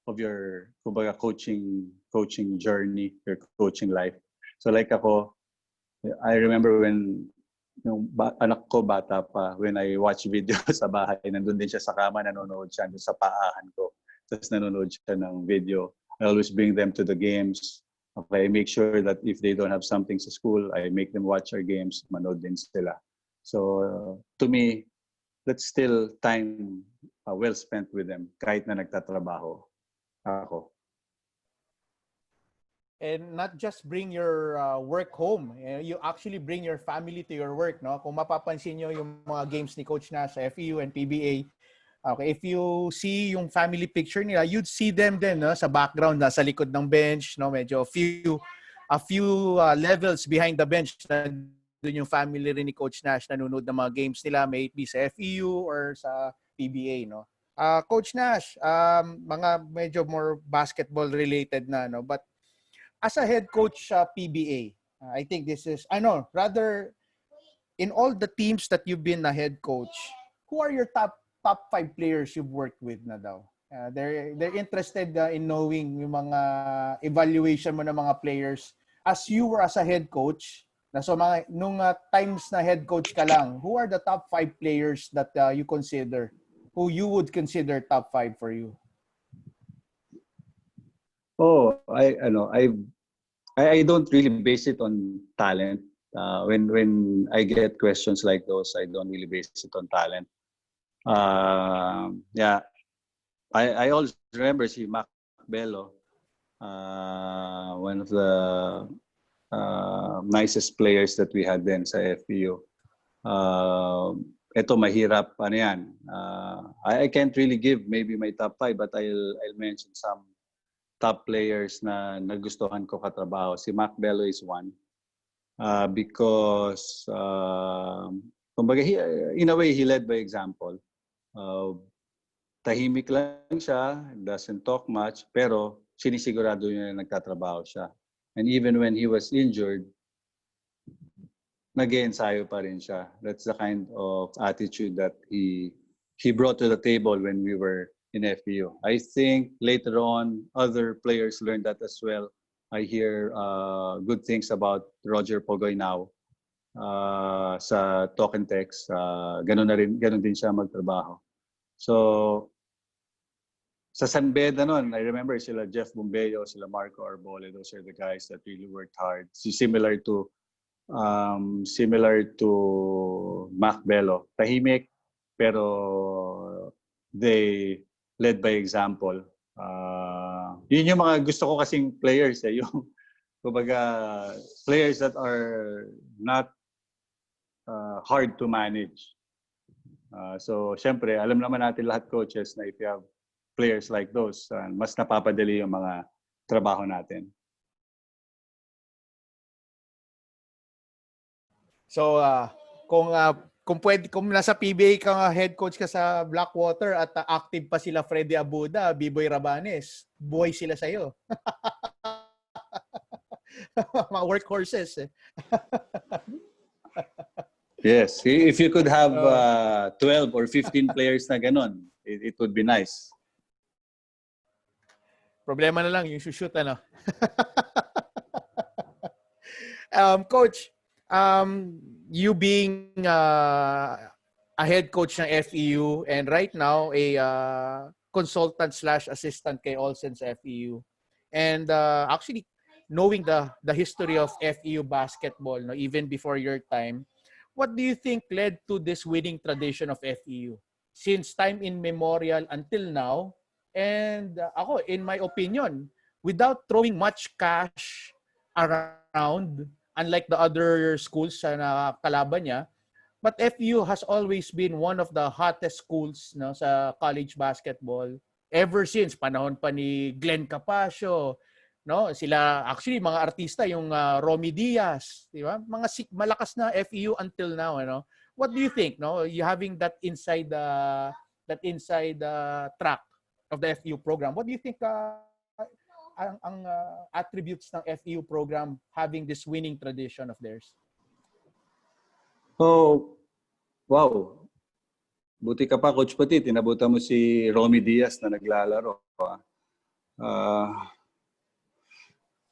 of your kumbaga coaching journey, your coaching life. So like ako, I remember when anak ko bata pa, when I watch video sa bahay, nandun din siya sa kama, nanonood siya, nandun sa paahan ko. Tapos nanonood siya ng video. I always bring them to the games. Okay, I make sure that if they don't have something sa school, I make them watch our games, manood din sila. So, to me, that's still time well spent with them, kahit na nagtatrabaho ako. And not just bring your work home. You actually bring your family to your work, no? Kung mapapansin nyo yung mga games ni Coach Nash sa FEU and PBA, okay, if you see yung family picture nila, you'd see them din, no? Sa background, sa likod ng bench, no? Medyo a few levels behind the bench na doon yung family rin ni Coach Nash nanonood ng mga games nila, may it be sa FEU or sa PBA, no? Coach Nash, mga medyo more basketball related na, no? But as a head coach sa PBA, I think this is, rather, in all the teams that you've been a head coach, who are your top 5 players you've worked with na daw? They're interested in knowing yung mga evaluation mo ng mga players as you were as a head coach. So nung times na head coach ka lang, who are the top 5 players that you consider, who you would consider top 5 for you? Oh, I don't really base it on talent. When I get questions like those, I don't really base it on talent. Yeah, I always remember si Mac Bello, one of the nicest players that we had then sa FPU. Ito mahirap, ano yan. I can't really give maybe my top 5, but I'll mention some top players na nagustuhan ko katrabaho. Si Mac Bello is one. Because, kumbaga, in a way, he led by example. Tahimik lang siya, doesn't talk much, pero sinisigurado niya na nagtatrabaho siya. And even when he was injured, nag-ensayo pa rin siya. That's the kind of attitude that he brought to the table when we were in FPU. I think later on, other players learned that as well. I hear good things about Roger Pogoy now sa talk and text. Ganun din siya magtrabaho. So, sa San Beda nun, I remember sila Jeff Bumbeo, sila Marco Arbole, those are the guys that really worked hard. Similar to Mac Bello. Tahimik, pero they led by example. Yun yung mga gusto ko kasing players. Yung, kumbaga, players that are not hard to manage. So, syempre, alam naman natin lahat coaches na if you have players like those, mas napapadali yung mga trabaho natin. So, kung nasa PBA ka, head coach ka sa Blackwater at active pa sila Freddy Abuda, B-Boy Rabanes, buhay sila sa'yo. Mga workhorses eh. Yes, if you could have 12 or 15 players na ganon, it would be nice. Problema na lang yung shoot, ano. Coach, you being a head coach ng FEU and right now a consultant/assistant kay Olsen's FEU, and actually knowing the history of FEU basketball, no, even before your time, what do you think led to this winning tradition of FEU since time immemorial until now? And ako, in my opinion, without throwing much cash around, unlike the other schools na kalaban niya, but FU has always been one of the hottest schools, no, sa college basketball ever since panahon pa ni Glenn Capasio, no? Sila actually mga artista yung Romy Diaz, di ba? Mga malakas na FU until now, ano? What do you think, no? You having that inside track of the FU program. What do you think ang attributes ng FEU program having this winning tradition of theirs? Oh, wow. Buti ka pa, Coach Pati. Tinabutan mo si Romy Diaz na naglalaro.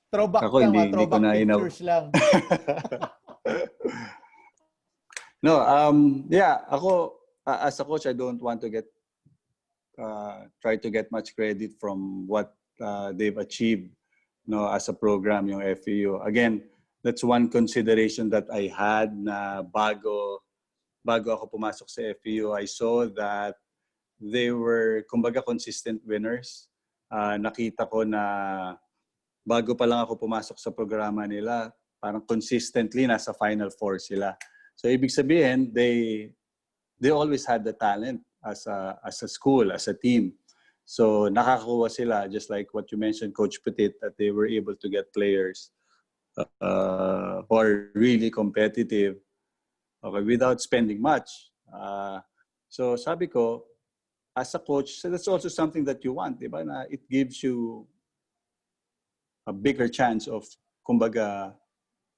Throwback ako, lang, hindi throwback ko na pictures lang. No, yeah, ako, as a coach, I don't want to try to get much credit from what they've achieved, no, as a program, yung FEU. Again, that's one consideration that I had na bago ako pumasok sa FEU. I saw that they were, kumbaga, consistent winners. Nakita ko na bago pa lang ako pumasok sa programa nila, parang consistently nasa Final Four sila. So ibig sabihin, they always had the talent as a school, as a team. So nakakakuha sila, just like what you mentioned, Coach Petit, that they were able to get players who are really competitive, okay, without spending much. So sabi ko, as a coach, so that's also something that you want, di ba? Na it gives you a bigger chance of, kumbaga,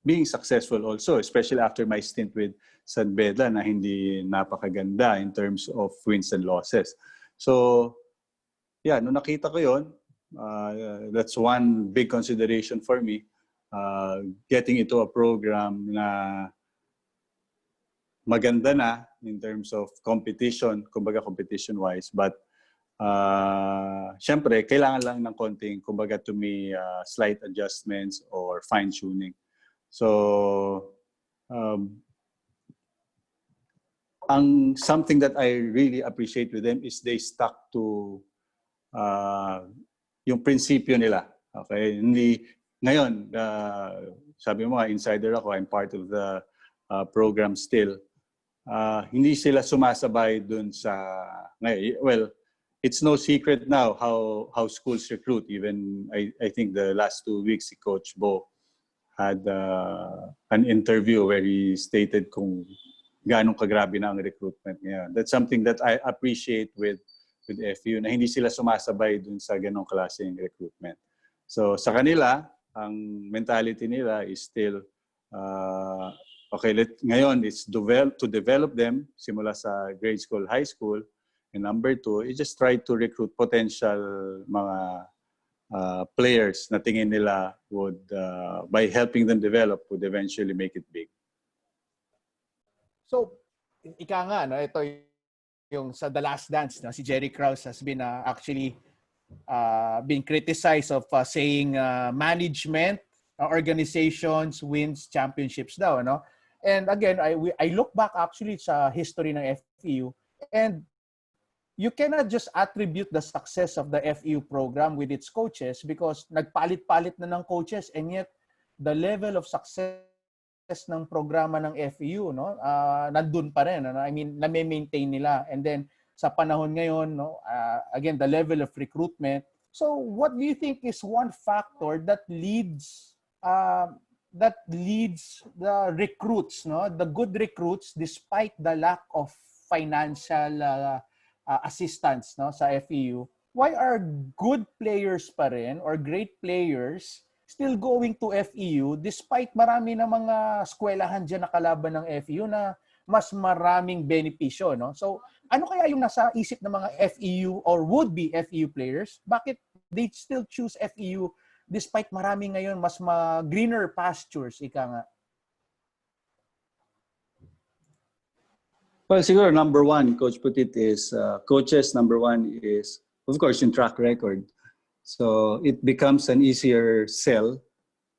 being successful also, especially after my stint with San Beda na hindi napakaganda in terms of wins and losses. So, yeah, nung nakita ko yun, that's one big consideration for me, getting into a program na maganda na in terms of competition, kumbaga competition-wise, but syempre, kailangan lang ng konting, kumbaga to me, slight adjustments or fine-tuning. So, something that I really appreciate with them is they stuck to yung prinsipyo nila. Okay? Hindi, ngayon, sabi mo, insider ako, I'm part of the program still. Hindi sila sumasabay dun sa, well, it's no secret now how schools recruit. Even I think the last 2 weeks, si Coach Bo had an interview where he stated kung gaano kagrabe na ang recruitment ngayon. That's something that I appreciate with FU, na hindi sila sumasabay dun sa ganong klaseng recruitment. So sa kanila, ang mentality nila is still, okay, ngayon it's to develop them simula sa grade school, high school, and number 2, is just try to recruit potential mga players na tingin nila would, by helping them develop, would eventually make it big. So, ika nga, no, ito yung sa The Last Dance, no, si Jerry Krause has been actually been criticized of saying management organizations wins championships daw, no? And again, I look back actually sa history ng FEU, and you cannot just attribute the success of the FEU program with its coaches because nagpalit-palit na ng coaches, and yet the level of success ng programa ng FEU, no, nandun pa rin, no? I mean, na-maintain nila. And then sa panahon ngayon, no, again, the level of recruitment. So what do you think is one factor that leads the recruits, no, the good recruits, despite the lack of financial assistance, no, sa FEU? Why are good players pa rin or great players still going to FEU despite marami na mga eskwelahan dyan na kalaban ng FEU na mas maraming benepisyo, no? So, ano kaya yung nasa isip ng mga FEU or would-be FEU players? Bakit they still choose FEU despite marami ngayon mas greener pastures, ika nga? Well, siguro number 1, Coach Putit, is coaches, number 1 is, of course, yung track record. So it becomes an easier sell,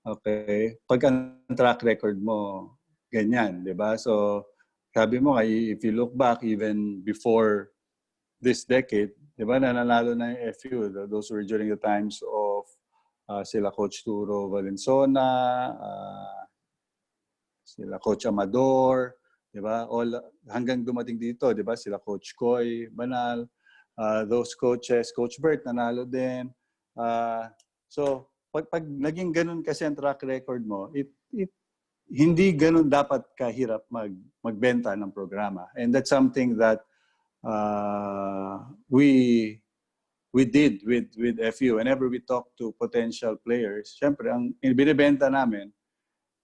okay, pag ang track record mo ganyan, di ba? So sabi mo, if you look back even before this decade, di ba, nanalo na yung FU. Those were during the times of sila Coach Turo Valenzona, sila Coach Amador, di ba? All hanggang dumating dito, di ba? Sila Coach Koy Banal, those coaches, Coach Bert nanalo din. So pag naging ganun kasi ang track record mo, hindi ganun dapat kahirap magbenta ng programa. And that's something that we did with FU. Whenever we talk to potential players, syempre ang binibenta namin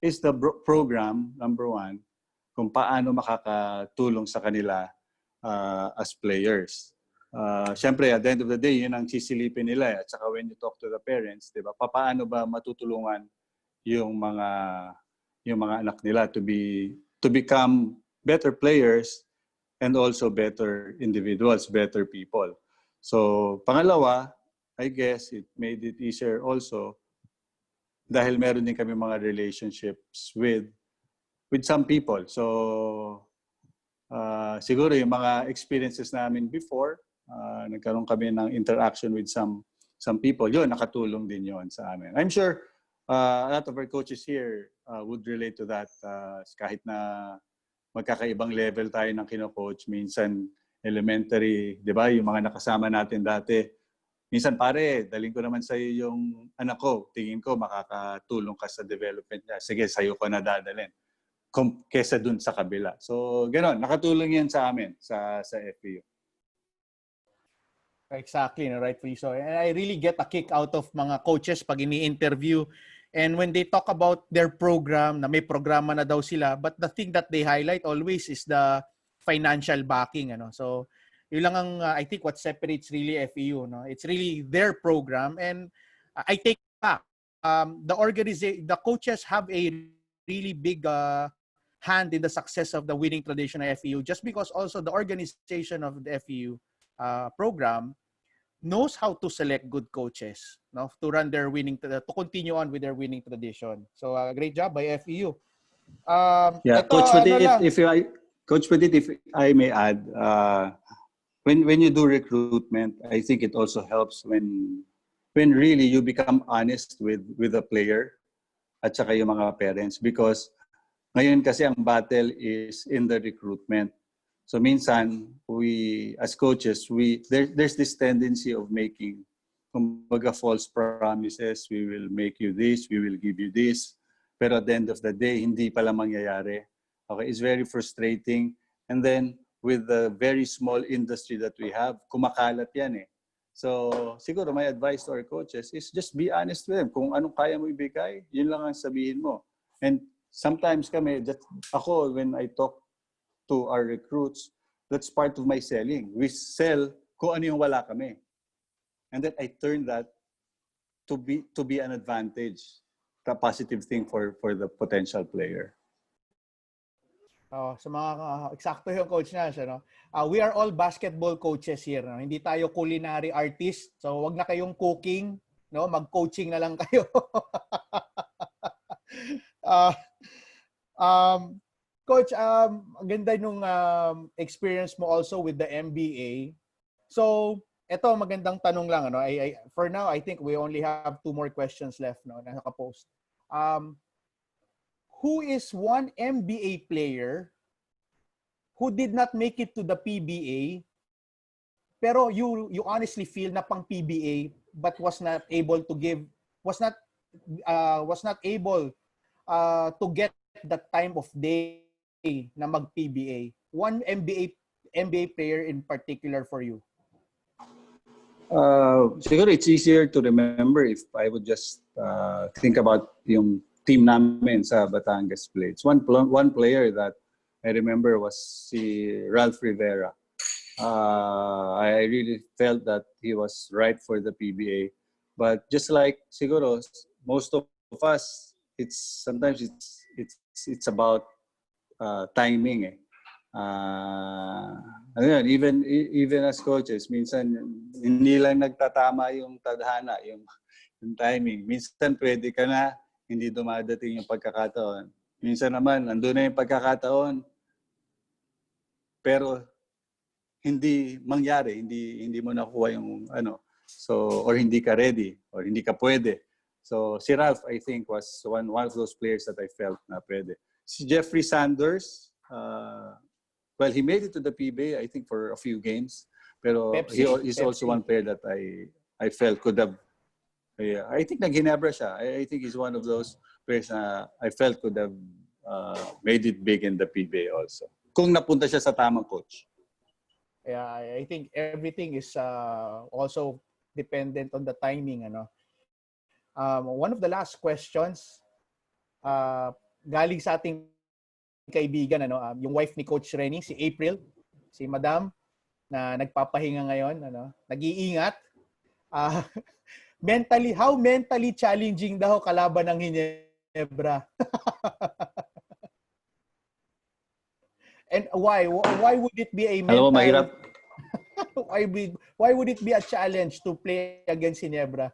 is the program, number 1, kung paano makakatulong sa kanila as players. Syempre, at the end of the day, yun ang sisilipin nila. At saka when you talk to the parents, di ba, paano ba matutulungan yung mga anak nila to become better players and also better individuals, better people. So pangalawa, I guess it made it easier also dahil meron din kami mga relationships with some people. So siguro yung mga experiences namin before, nagkaroon kami ng interaction with some people. Yun, nakatulong din yun sa amin. I'm sure a lot of our coaches here would relate to that. Kahit na magkakaibang level tayo ng kino-coach, minsan elementary, di ba? Yung mga nakasama natin dati. Minsan, pare, daling ko naman sa'yo yung anak ko. Tingin ko, makakatulong ka sa development niya. Sige, sa'yo ko na dadalhin. Kesa dun sa kabila. So, gano'n. Nakatulong yan sa amin, sa FEU. Exactly, no, rightfully so. And I really get a kick out of mga coaches pag ini-interview. And when they talk about their program, na may programa na daw sila, but the thing that they highlight always is the financial backing. Ano? So, yun lang ang, I think, what separates really FEU. No? It's really their program. And I take back, the coaches have a really big hand in the success of the winning tradition of FEU, just because also the organization of the FEU program knows how to select good coaches, no, to run their to continue on with their winning tradition. So great job by FEU. Yeah, ito, Coach Petit, lang. Coach Petit, if I may add, when you do recruitment, I think it also helps when really you become honest with the player at saka yung mga parents, because ngayon kasi ang battle is in the recruitment. So minsan, we as coaches, there's this tendency of making kumbaga false promises. We will make you this, we will give you this. Pero at the end of the day, hindi pala mangyayari. Okay, it's very frustrating. And then with the very small industry that we have, kumakalat yan eh. So siguro my advice to our coaches is just be honest with them. Kung anong kaya mo ibigay, yun lang ang sabihin mo. And sometimes ako, when I talk to our recruits, that's part of my selling. We sell kung ano yung wala kami. And then I turn that to be an advantage, a positive thing for the potential player. Sa mga eksakto yung coach na siya, no? We are all basketball coaches here, no? Hindi tayo culinary artist. So wag na kayong cooking, no? Mag-coaching na lang kayo. Coach, ang ganda nung experience mo also with the MBA. So, eto magandang tanong lang, ano. For now, I think we only have 2 more questions left, no, na naka-post. Who is one MBA player who did not make it to the PBA, pero you honestly feel na pang PBA but was not able to get that time of day na mag-PBA? One MBA player in particular for you? Siguro it's easier to remember if I would just think about yung team namin sa Batangas Blades. One player that I remember was si Ralph Rivera. I really felt that he was right for the PBA. But just like siguro most of us, sometimes it's about timing eh. Even as coaches, minsan hindi lang nagtatama yung tadhana, yung timing. Minsan pwede ka na, hindi dumadating yung pagkakataon. Minsan naman, nandun na yung pagkakataon, pero hindi mangyari, hindi mo nakuha yung or hindi ka ready, or hindi ka pwede. So si Ralph, I think, was one of those players that I felt na pwede. Si Jeffrey Sanders, well, he made it to the PBA, I think, for a few games. Pero he's also one player that I felt could have. I think nag-Ginebra siya. I think he's one of those players na I felt could have made it big in the PBA also. Kung napunta siya sa tamang coach. Yeah, I think everything is also dependent on the timing. One of the last questions, galing sa ating kaibigan, yung wife ni Coach Renny, si April, si Madam, na nagpapahinga ngayon, nag-iingat. How mentally challenging daw kalaban ng Ginebra? And why? Why would it be a Alam mo, mahirap. why would it be a challenge to play against Ginebra?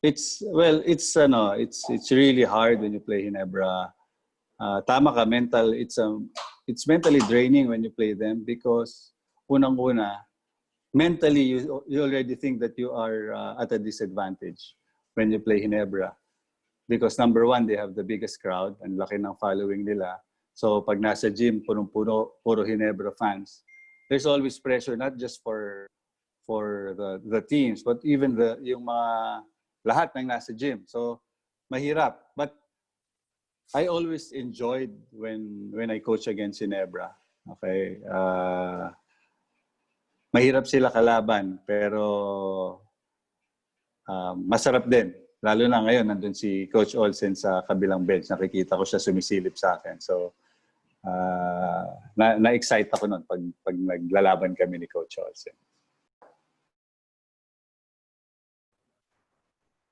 It's it's really hard when you play Ginebra. Tama ka, it's mentally draining when you play them because unang-una, mentally you already think that you are at a disadvantage when you play Ginebra. Because number one, they have the biggest crowd and laki ng following nila. So pag nasa gym, punong-puno, puro Ginebra fans, there's always pressure not just for the teams, but even yung mga lahat ng nasa gym. So mahirap. But I always enjoyed when I coach against Ginebra. Okay? Mahirap sila kalaban, pero masarap din. Lalo na ngayon, nandun si Coach Olsen sa kabilang bench. Nakikita ko siya sumisilip sa akin. So, na-excite ako nun pag naglalaban kami ni Coach Olsen.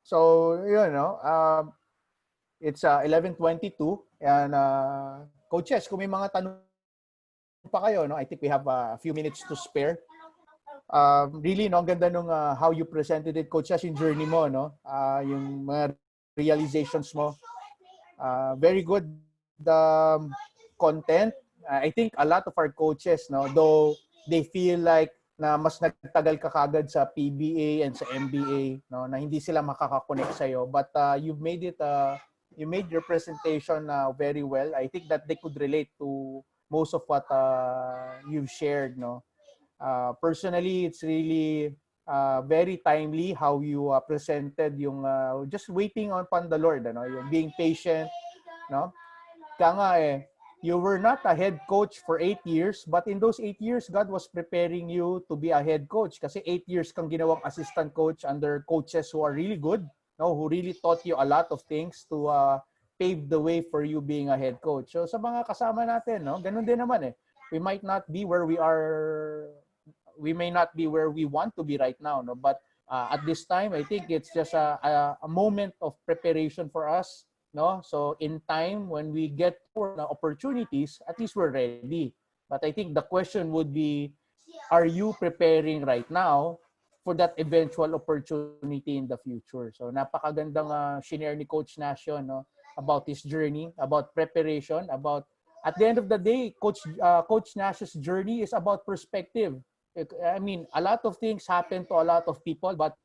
So, yun, no? It's 11:22 and coaches, kung may mga tanong pa kayo, no? I think we have a few minutes to spare. Really, no, ang ganda nung how you presented it, coaches, yung journey mo, no? Yung mga realizations mo. Very good content. I think a lot of our coaches, no, though they feel like na mas nagtagal ka kagad sa PBA and sa MBA, no, na hindi sila makakakonect sa'yo. But you made your presentation very well. I think that they could relate to most of what you've shared, no. Personally, it's really very timely how you presented yung just waiting upon the Lord, ano, yung being patient, no. Kaya nga you were not a head coach for 8 years, but in those 8 years, God was preparing you to be a head coach. Kasi 8 years kang ginawang assistant coach under coaches who are really good, no, who really taught you a lot of things to pave the way for you being a head coach. So sa mga kasama natin, no, ganun din naman we might not be where we are, we may not be where we want to be right now, no, but at this time, I think it's just a moment of preparation for us. No, so in time when we get for opportunities, at least we're ready. But I think the question would be, are you preparing right now for that eventual opportunity in the future? So napakagandang shinare ni Coach Nash yun, no, about his journey, about preparation, about at the end of the day, Coach Nash's journey is about perspective. I mean, a lot of things happen to a lot of people, but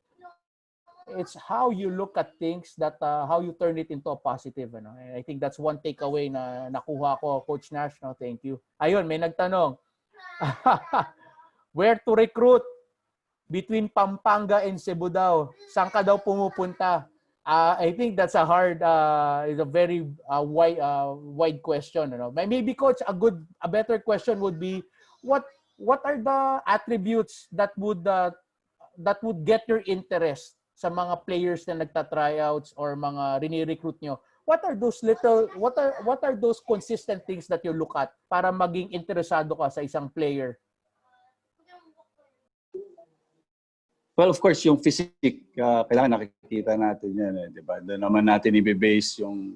it's how you look at things that how you turn it into a positive, ano. And I think that's one takeaway na nakuha ko, Coach Nash, no. Thank you. Ayun, may nagtanong. Where to recruit between Pampanga and Cebu daw? Saan ka daw pumupunta? I think that's a hard is a very wide question, you know. Maybe coach, a better question would be what are the attributes that would get your interest sa mga players na nagta-tryouts or mga rini-recruit nyo? What are those consistent things that you look at para maging interesado ka sa isang player? Well, of course, yung physique, kailangan nakikita natin yan, di ba? Doon naman natin i-base yung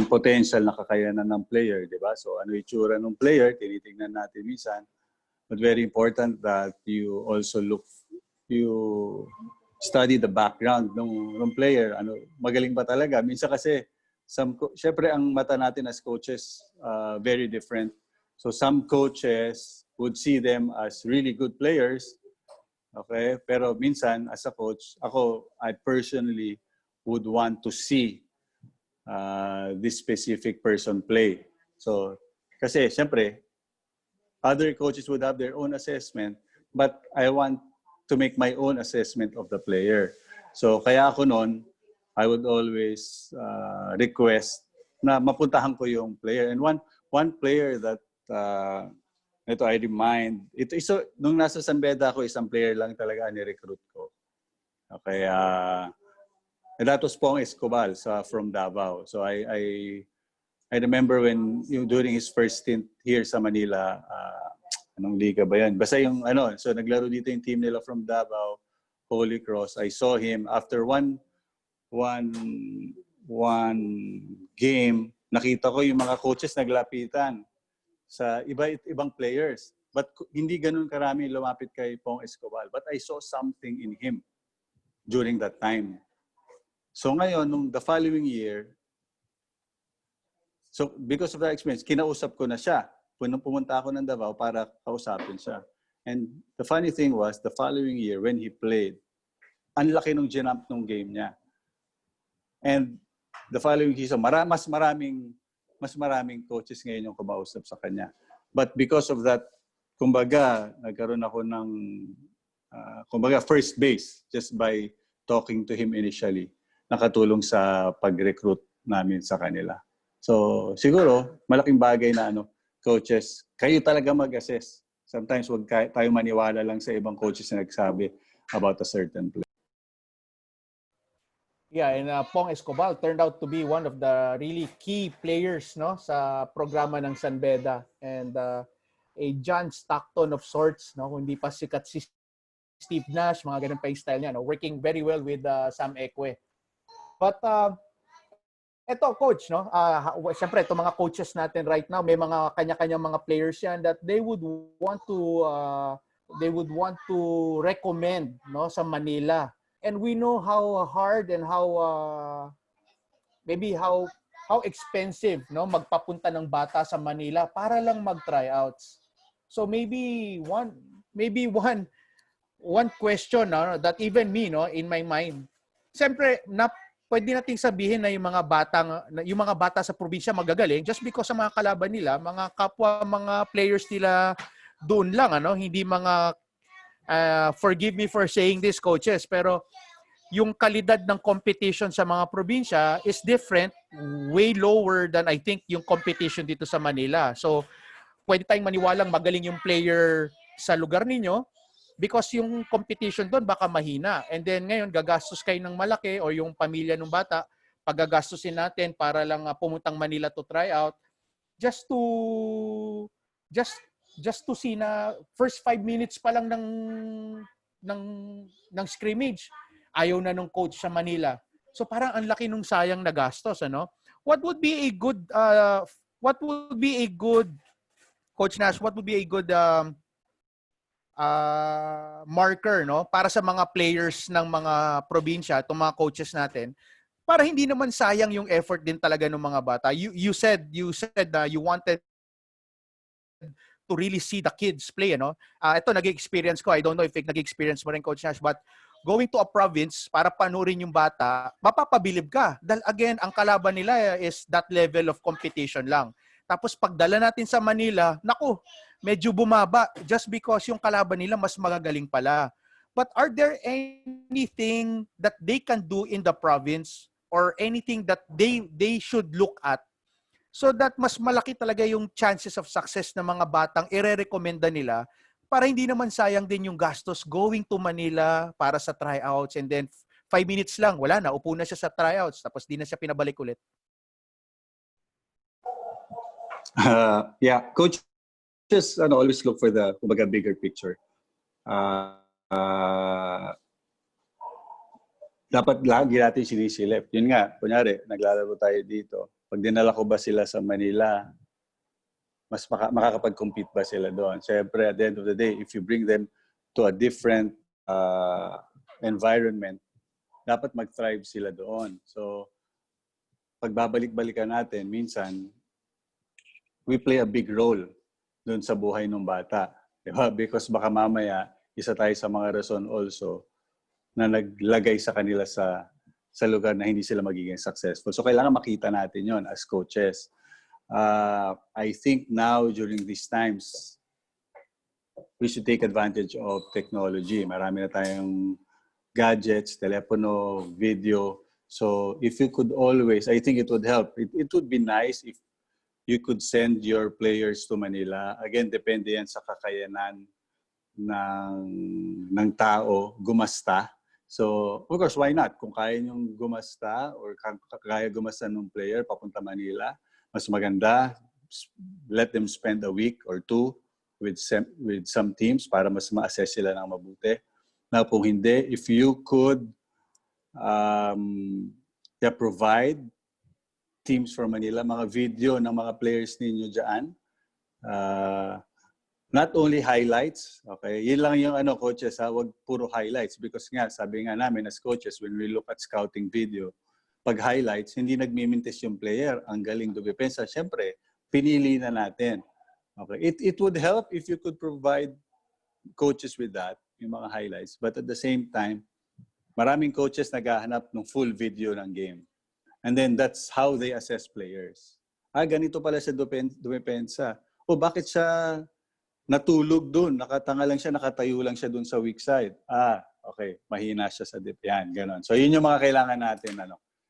potential na kakayanan ng player, di ba? So ano itsura ng player, tinitingnan natin minsan. But very important that you also you study the background ng player. Ano, magaling ba talaga? Minsan kasi, syempre ang mata natin as coaches, very different. So some coaches would see them as really good players. Okay? Pero minsan, as a coach, I personally would want to see this specific person play. So, kasi syempre, other coaches would have their own assessment, but I want to make my own assessment of the player. So kaya ako noon, I would always request na mapuntahan ko yung player. And one player that ito I remind, nung nasa San Beda ako, isang player lang talaga ni-recruit ko. Okay, that was Pong Escobar from Davao. So I remember during his first stint here sa Manila, anong liga ba yan? Basta yung so naglaro dito yung team nila from Davao, Holy Cross. I saw him after one game, nakita ko yung mga coaches naglapitan sa ibang players. But hindi ganun karami lumapit kay Pong Escobar. But I saw something in him during that time. So ngayon, nung the following year, so because of that experience, kinausap ko na siya. Pumunta ako ng Davao para kausapin siya. And the funny thing was, the following year when he played, ang laki nung ginamp nung game niya. And the following season, mas maraming coaches ngayon yung kumausap sa kanya. But because of that, kumbaga, nagkaroon ako ng first base just by talking to him initially. Nakatulong sa pag-recruit namin sa kanila. So, siguro, malaking bagay na coaches, kayo talaga mag-assess. Sometimes wag tayo maniwala lang sa ibang coaches na nagsabi about a certain player. Yeah, and Pong Escobar turned out to be one of the really key players, no, sa programa ng San Beda, and a John Stockton of sorts, no, kung hindi pa sikat si Steve Nash, mga ganun pa yung style niya, no, working very well with Sam Ekwe. But eto coach, no, syempre itong mga coaches natin right now, may mga kanya-kanyang mga players yan that they would want to recommend, no, sa Manila. And we know how hard and how expensive, no, magpapunta ng bata sa Manila para lang mag-tryouts. So maybe one question, no, that even me, no, in my mind. Siyempre, pwede nating sabihin na yung mga bata sa probinsya magagaling just because sa mga kalaban nila, mga kapwa, mga players nila doon lang, hindi mga forgive me for saying this, coaches, pero yung kalidad ng competition sa mga probinsya is different, way lower than I think yung competition dito sa Manila. So, pwede tayong maniwalang magaling yung player sa lugar ninyo because yung competition doon baka mahina. And then ngayon, gagastos kayo ng malaki o yung pamilya ng bata, paggagastusin natin para lang pumuntang Manila to try out just to see na first 5 minutes pa lang ng scrimmage, ayaw na nung coach sa Manila. So parang ang laki nung sayang na gastos, What would be a good Coach Nash, what would be a good marker, no, para sa mga players ng mga probinsya, itong mga coaches natin, para hindi naman sayang yung effort din talaga ng mga bata. You said you wanted to really see the kids play, ito nag-experience ko. I don't know if nag-experience mo rin, Coach Nash, but going to a province para panurin yung bata, mapapabilib ka. Dahil again, ang kalaban nila is that level of competition lang. Tapos pagdala natin sa Manila, naku, medyo bumaba just because yung kalaban nila mas magagaling pala. But are there anything that they can do in the province or anything that they should look at so that mas malaki talaga yung chances of success ng mga batang ire-recommenda nila para hindi naman sayang din yung gastos going to Manila para sa tryouts and then 5 minutes lang, wala na, upo na siya sa tryouts tapos di na siya pinabalik ulit? Yeah, coaches always look for the bigger picture. Dapat lagi natin sinisilip. Yun nga, kunyari, naglalaro tayo dito. Pag dinala ko ba sila sa Manila, mas makakapag-compete ba sila doon? Siyempre, at the end of the day, if you bring them to a different environment, dapat mag-thrive sila doon. So, pagbabalik-balikan natin, minsan, we play a big role doon sa buhay ng bata. Diba? Because baka mamaya, isa tayo sa mga rason also na naglagay sa kanila sa lugar na hindi sila magiging successful. So kailangan makita natin yon as coaches. I think now during these times, we should take advantage of technology. Marami na tayong gadgets, telepono, video. So if you could always, I think it would help. It would be nice if you could send your players to Manila. Again, depende yan sa kakayanan ng tao gumasta. So, of course, why not? Kung kaya niyong gumasta or kaya gumasta ng player papunta Manila, mas maganda, let them spend a week or two with some teams para mas ma-assess sila ng mabuti. Na kung hindi, if you could provide teams from Manila, mga video ng mga players ninyo dyan. Not only highlights, okay? Yun lang yung coaches, wag puro highlights because nga, sabi nga namin as coaches, when we look at scouting video, pag highlights, hindi nagmimintis yung player, ang galing dumipensa. Siyempre, pinili na natin. Okay? It would help if you could provide coaches with that, yung mga highlights. But at the same time, maraming coaches naghahanap ng full video ng game. And then that's how they assess players. Ganito pala siya dumipensa. O bakit siya natulog dun? Nakatanga lang siya, nakatayo lang siya dun sa weak side. Okay. Mahina siya sa dip. Yan, ganon. So yun yung mga kailangan natin,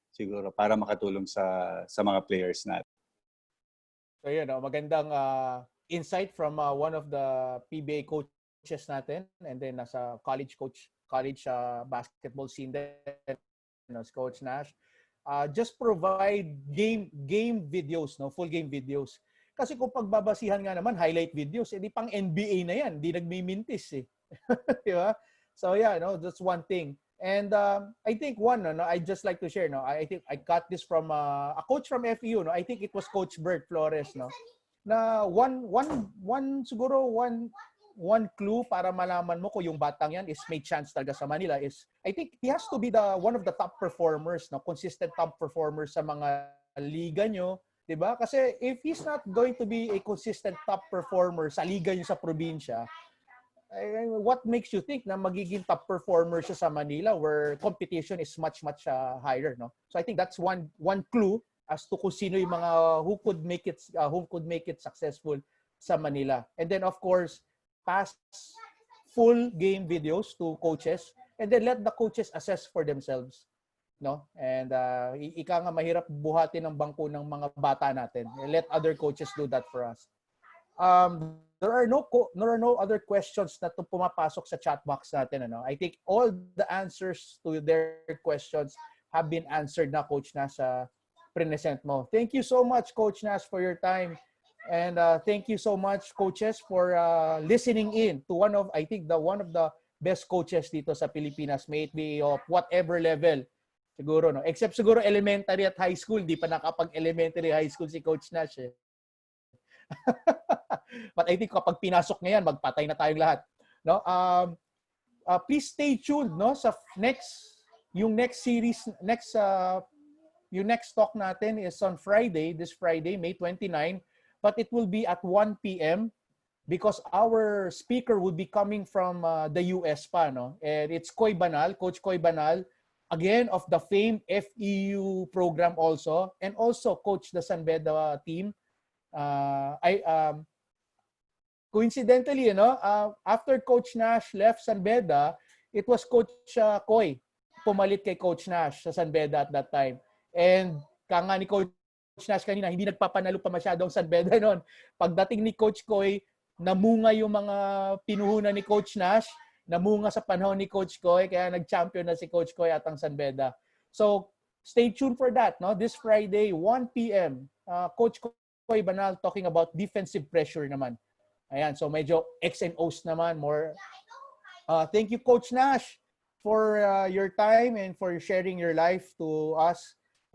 siguro, para makatulong sa mga players natin. So yun, magandang insight from one of the PBA coaches natin and then nasa college basketball scene din, Coach Nash. Just provide game videos, full game videos. Kasi kung pagbabasihan nga naman, highlight videos, edi pang NBA na yan, di nagmimintis eh. Di ba? So yeah, that's one thing. And I think I'd just like to share, I think I got this from a coach from FEU, I think it was Coach Bert Flores, na one clue para malaman mo kung yung batang yan is may chance talaga sa Manila is I think he has to be one of the top performers, consistent top performers sa mga liga nyo, 'di ba? Kasi if he's not going to be a consistent top performer sa liga nyo sa probinsya, what makes you think na magiging top performer siya sa Manila where competition is much higher, So I think that's one clue as to kung sino yung mga who could make it successful sa Manila. And then of course, pass full game videos to coaches and then let the coaches assess for themselves, And ika nga mahirap buhatin ng bangko ng mga bata natin. Let other coaches do that for us. There are no other questions na pumapasok sa chat box natin, I think all the answers to their questions have been answered na, Coach Nash, sa present mo. Thank you so much, Coach Nash, for your time. And thank you so much, coaches, for listening in to one of the best coaches dito sa Pilipinas, may it be of whatever level. Siguro, except siguro elementary at high school, di pa nakapag-elementary high school si Coach Nash eh. But I think kapag pinasok niya yan, magpatay na tayong lahat. Please stay tuned, sa yung next series, yung next talk natin is on this Friday, May 29. But it will be at 1 p.m. because our speaker will be coming from the US pa, And it's Coach Coy Banal, again of the famed FEU program also, and also coach the San Beda team. Coincidentally, after Coach Nash left San Beda, it was Coach Coy pumalit kay Coach Nash sa San Beda at that time. And kanga ni Coach Nash kanina, hindi nagpapanalo pa masyadong San Beda noon. Pagdating ni Coach Coy, namunga yung mga pinuhunan ni Coach Nash, namunga sa panahon ni Coach Coy, kaya nag-champion na si Coach Coy at ang San Beda. So, stay tuned for that, This Friday, 1 p.m. Coach Coy Banal talking about defensive pressure naman. Ayan, so medyo X and O's naman, more. Thank you, Coach Nash, for your time and for sharing your life to us.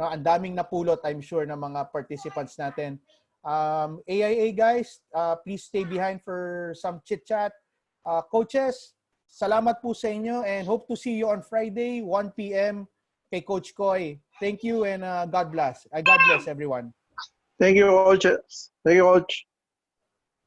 Ang daming napulot, I'm sure, ng mga participants natin. AIA guys, please stay behind for some chit-chat. Coaches, salamat po sa inyo and hope to see you on Friday, 1 p.m. kay Coach Coy. Thank you and God bless. God bless everyone. Thank you, Coach. Thank you, Coach.